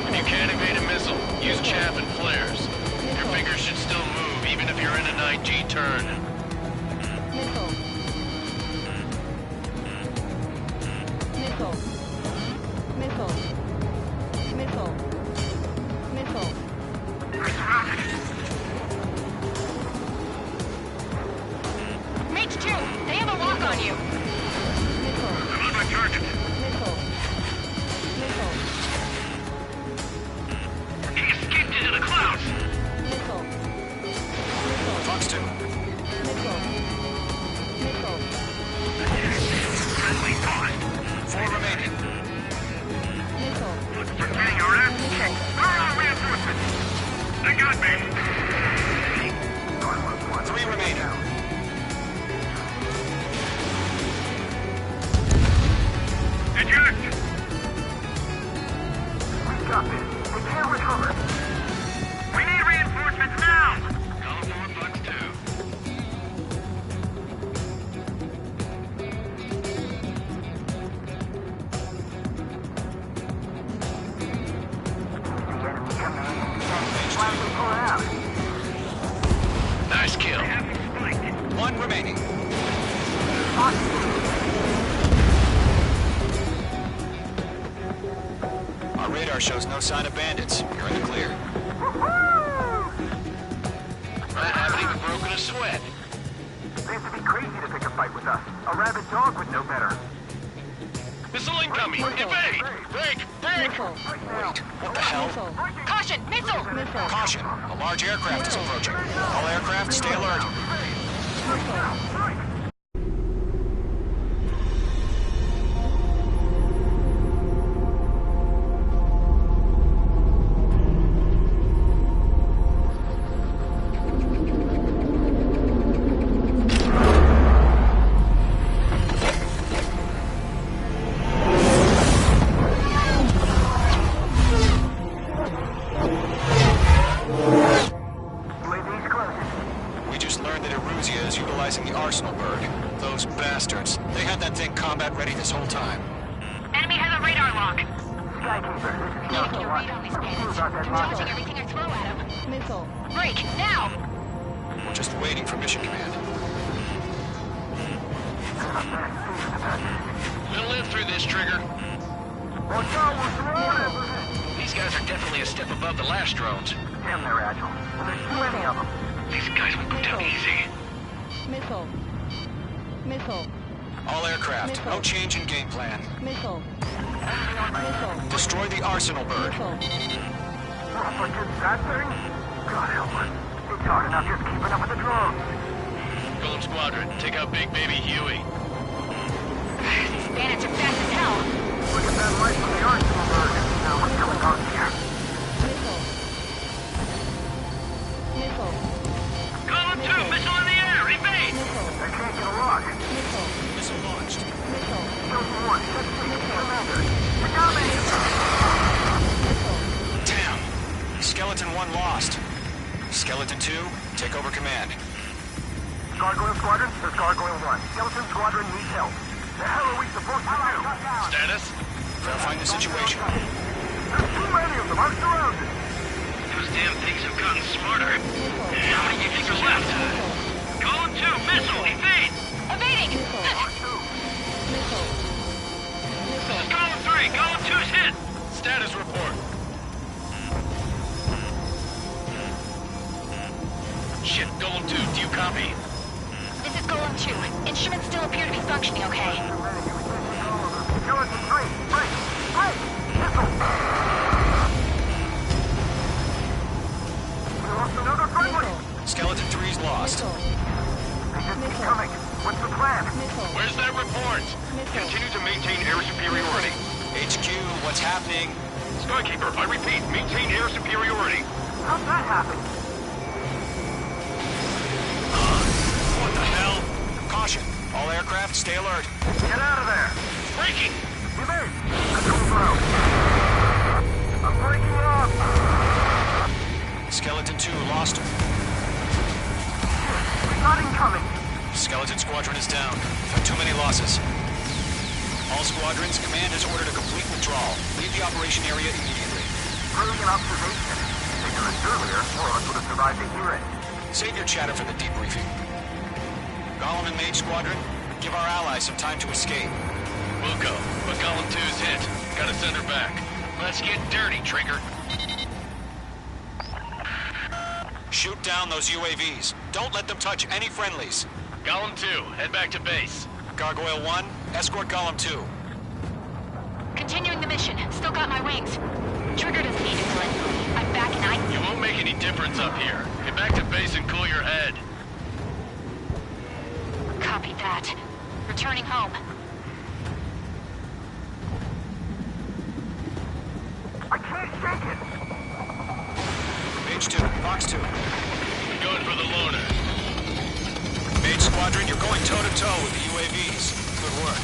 I: If you can't evade a missile, use chaff and flares. Your fingers should still move, even if you're in an IG turn.
K: Mage 2, they have a lock on you.
H: I'm on my target. He escaped into the clouds!
L: Fox 2.
H: Friendly thought.
L: 4 remaining.
H: You're getting your ass kicked. Throw out reinforcements! They got me!
L: 3 remaining.
H: Eject! We got this. We can't recover. We need reinforcements now!
I: Call 4 Fox 2. Nice kill.
L: 1 remaining. Our radar shows no sign of bandits. You're in the clear.
I: I haven't even broken a sweat.
H: They have to be crazy to pick a fight with us. A rabid dog would know better.
I: Missile incoming! Evade! Break! Break!
L: Wait, what the hell?
K: Caution, missile!
L: Caution, a large aircraft is approaching. All aircraft, stay alert. We just learned that Eruzia is utilizing the Arsenal bird. Those bastards. They had that thing combat ready this whole time.
K: Enemy has a radar lock.
H: Skykeeper, this is
K: Keep your read on these bandits. I'm dodging everything I throw at them. Break, now!
L: We're just waiting for mission command.
I: We'll live through this, Trigger.
H: Watch out, what's wrong?
I: These guys are definitely a step above the last drones.
H: Damn, they're agile. And there's too many of them.
I: These guys would go down easy.
O: Missile. Missile.
L: All aircraft,
O: Missile.
L: no change in game plan.
O: Missile. Missile.
L: Destroy the arsenal bird.
O: Missile.
H: That thing? God help us. It's hard enough just keeping up with the drones.
I: Golem Squadron, take out Big Baby Huey.
K: These bandits are fast as hell.
H: Look at that light from the arsenal bird. Now what's going on here?
O: Missile. Missile.
H: Column 2, missile in the air, evade!
O: Missile.
H: They can't get a lock.
O: Missile.
L: Missile launched.
O: Missile.
H: Chosen 1, set free, commander. We got me!
L: Damn. Skeleton 1 lost. Skeleton 2, take over command.
H: Gargoyle Squadron, this is Gargoyle 1. Skeleton Squadron needs help. The hell are we supposed to do?
I: Status?
L: Verifying the situation.
H: There's too many of them. I'm surrounded.
F: Those damn things have gotten smarter. How many do you think are left? Column 2, missile, evade!
K: Evading!
O: Missile.
F: This is Column 3, Column 2's hit!
I: Status report. Shit, Golem 2, do you copy?
K: This is Golem 2. Instruments still appear to be functioning okay.
H: Skeleton 3, break! Break! Missile! We lost another friendly!
L: Skeleton 3's lost.
O: Missile.
H: They just keep coming. What's the plan?
O: Missile.
I: Where's that report?
F: Continue to maintain air superiority.
L: HQ, what's happening?
F: Skykeeper, I repeat, maintain air superiority.
H: How'd that happen?
L: What the hell? Caution. All aircraft, stay alert.
H: Get out of there!
F: Breaking!
H: Evade! Control throw! I'm breaking off!
L: Skeleton 2 lost.
H: We got incoming!
L: Skeleton Squadron is down. There are too many losses. All squadrons, command has ordered a complete withdrawal. Leave the operation area immediately.
H: Brilliant observation. If they'd done this earlier, more of us would have survived to hear it.
L: Save your chatter for the debriefing. Golem and Mage Squadron, give our allies some time to escape.
I: We'll go, but Golem 2's hit. Gotta send her back.
F: Let's get dirty, Trigger.
L: Shoot down those UAVs. Don't let them touch any friendlies.
I: Golem 2, head back to base.
L: Gargoyle 1, escort Golem 2.
K: Continuing the mission. Still got my wings. Trigger doesn't need it, Glenn. I'm back and
I: You won't make any difference up here. Get back to base and cool your head.
K: Copy that. Returning home.
H: I can't shake it!
L: Mage 2, Fox 2.
I: Going for the loner.
L: Mage Squadron, you're going toe-to-toe with the UAVs. Good work.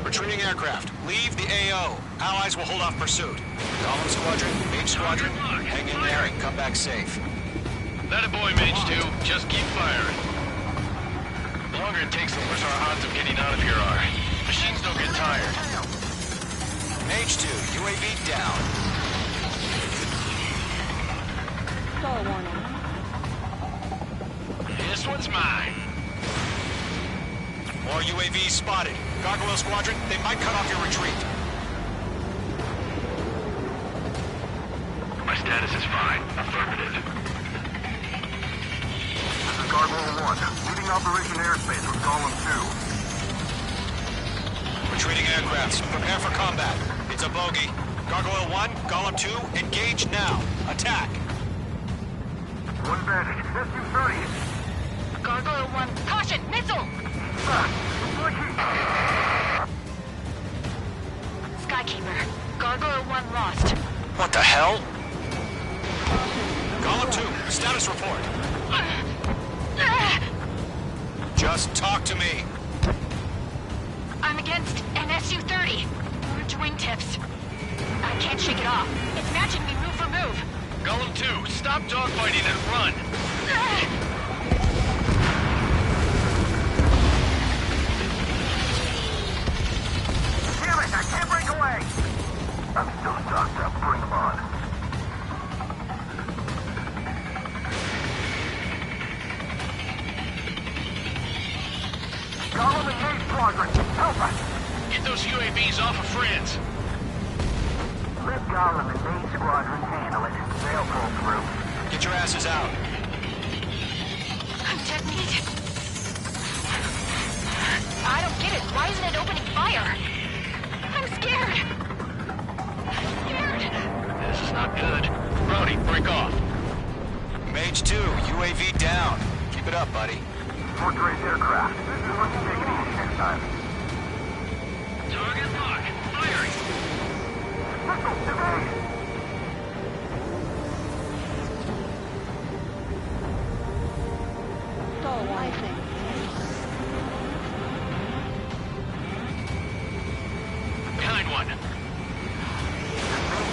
L: Retreating aircraft. Leave the AO. Allies will hold off pursuit. Golem Squadron, Mage Squadron, hang in there and come back safe.
I: That a boy, Mage 2. Just keep firing. The longer it takes, the worse our odds of getting out of here are. Machines don't get tired.
L: Mage 2, UAV down.
O: Star warning.
I: This one's mine.
L: More UAVs spotted. Gargoyle Squadron, they might cut off your retreat.
F: My status is fine. Affirmative.
H: This is Gargoyle 1, leaving Operation Airspace with Golem 2.
L: Retreating aircrafts, prepare for combat. It's a bogey. Gargoyle 1, Golem 2, engage now. Attack.
H: One bandit, SU-30.
K: Gargoyle 1. Caution! Missile! Skykeeper. Gargoyle 1 lost.
L: What the hell? Golem 2, status report. Just talk to me.
K: I'm against an SU-30. Orange wingtips. I can't shake it off. It's matching me move for move.
I: Golem 2, stop dogfighting and run.
H: Damn it, I can't break away! I'm still stocked up, bring them on. Golem and Mage Squadron, help us!
I: Get those UAVs off of France.
H: Red guy.
N: Column and main squadron handle it. They'll pull through.
L: Get your asses out.
K: I'm detonated. I don't get it. Why isn't it opening fire? I'm scared. I'm scared.
I: This is not good. Brody, break off.
L: Mage 2, UAV down. Keep it up, buddy.
N: Fort Gray's aircraft. Let's take it easy next time.
F: Target lock. Firing.
N: Missiles, evade!
O: Rising.
I: Behind one.
N: Main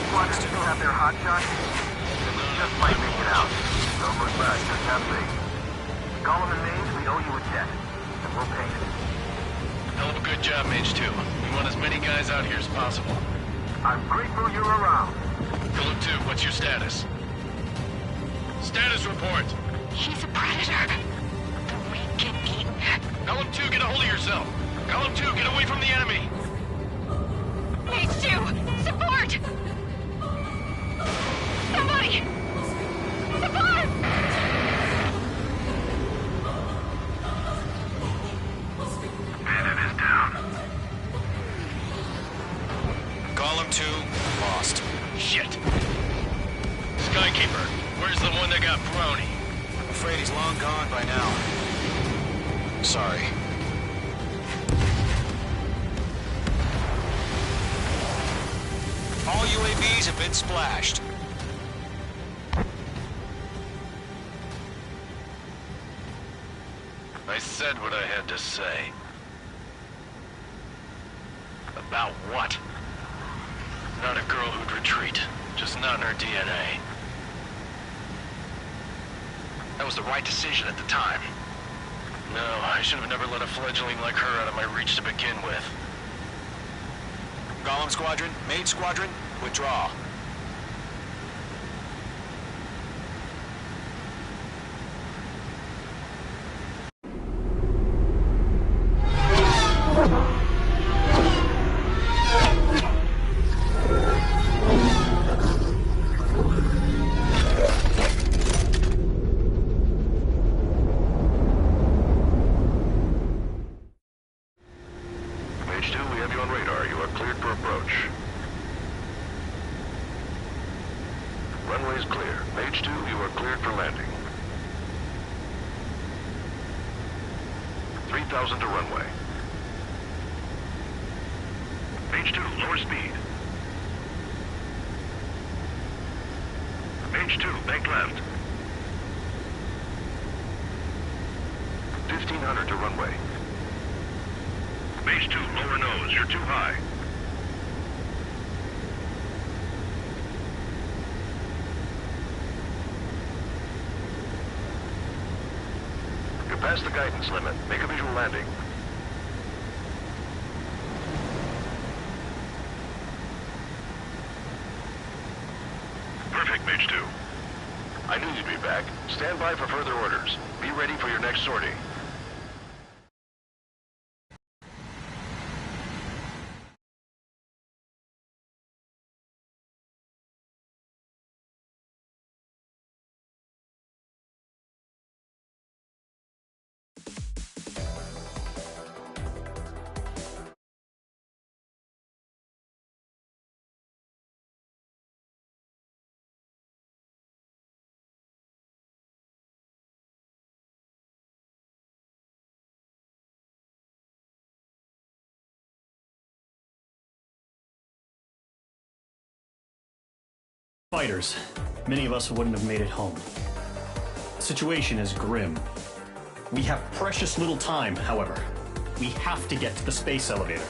N: squadron still have their hot shots? We just might make it out. Don't look back, just have faith. Column and Mage, we owe you a debt. And we'll pay it.
I: Hell of a good job, Mage 2. We want as many guys out here as possible.
N: I'm grateful you're around.
I: Column 2, what's your status? Status report.
K: He's a predator. The weak get eaten.
I: Column 2, get a hold of yourself. Column 2, get away from the enemy.
K: Mage 2, support! Somebody! Support!
H: Bandit is down.
L: Column 2, lost.
I: Shit. Skykeeper, where's the one that got Brony?
L: I'm afraid he's long gone by now. Sorry. All UAVs have been splashed.
I: I said what I had to say. About what? Not a girl who'd retreat. Just not in her DNA. That was the right decision at the time. No, I should have never let a fledgling like her out of my reach to begin with.
L: Golem Squadron, Mage Squadron, withdraw.
J: Mage 2, we have you on radar. You are cleared for approach. Runway is clear. Mage 2, you are cleared for landing. 3,000 to runway. Mage 2, lower speed. Mage 2, bank left. 1,500 to runway. Mage 2, lower nose. You're too high. You're past the guidance limit. Make a visual landing. Perfect, Mage 2. I knew you'd be back. Stand by for further orders. Be ready for your next sortie.
D: Fighters. Many of us wouldn't have made it home. The situation is grim. We have precious little time, however. We have to get to the space elevator.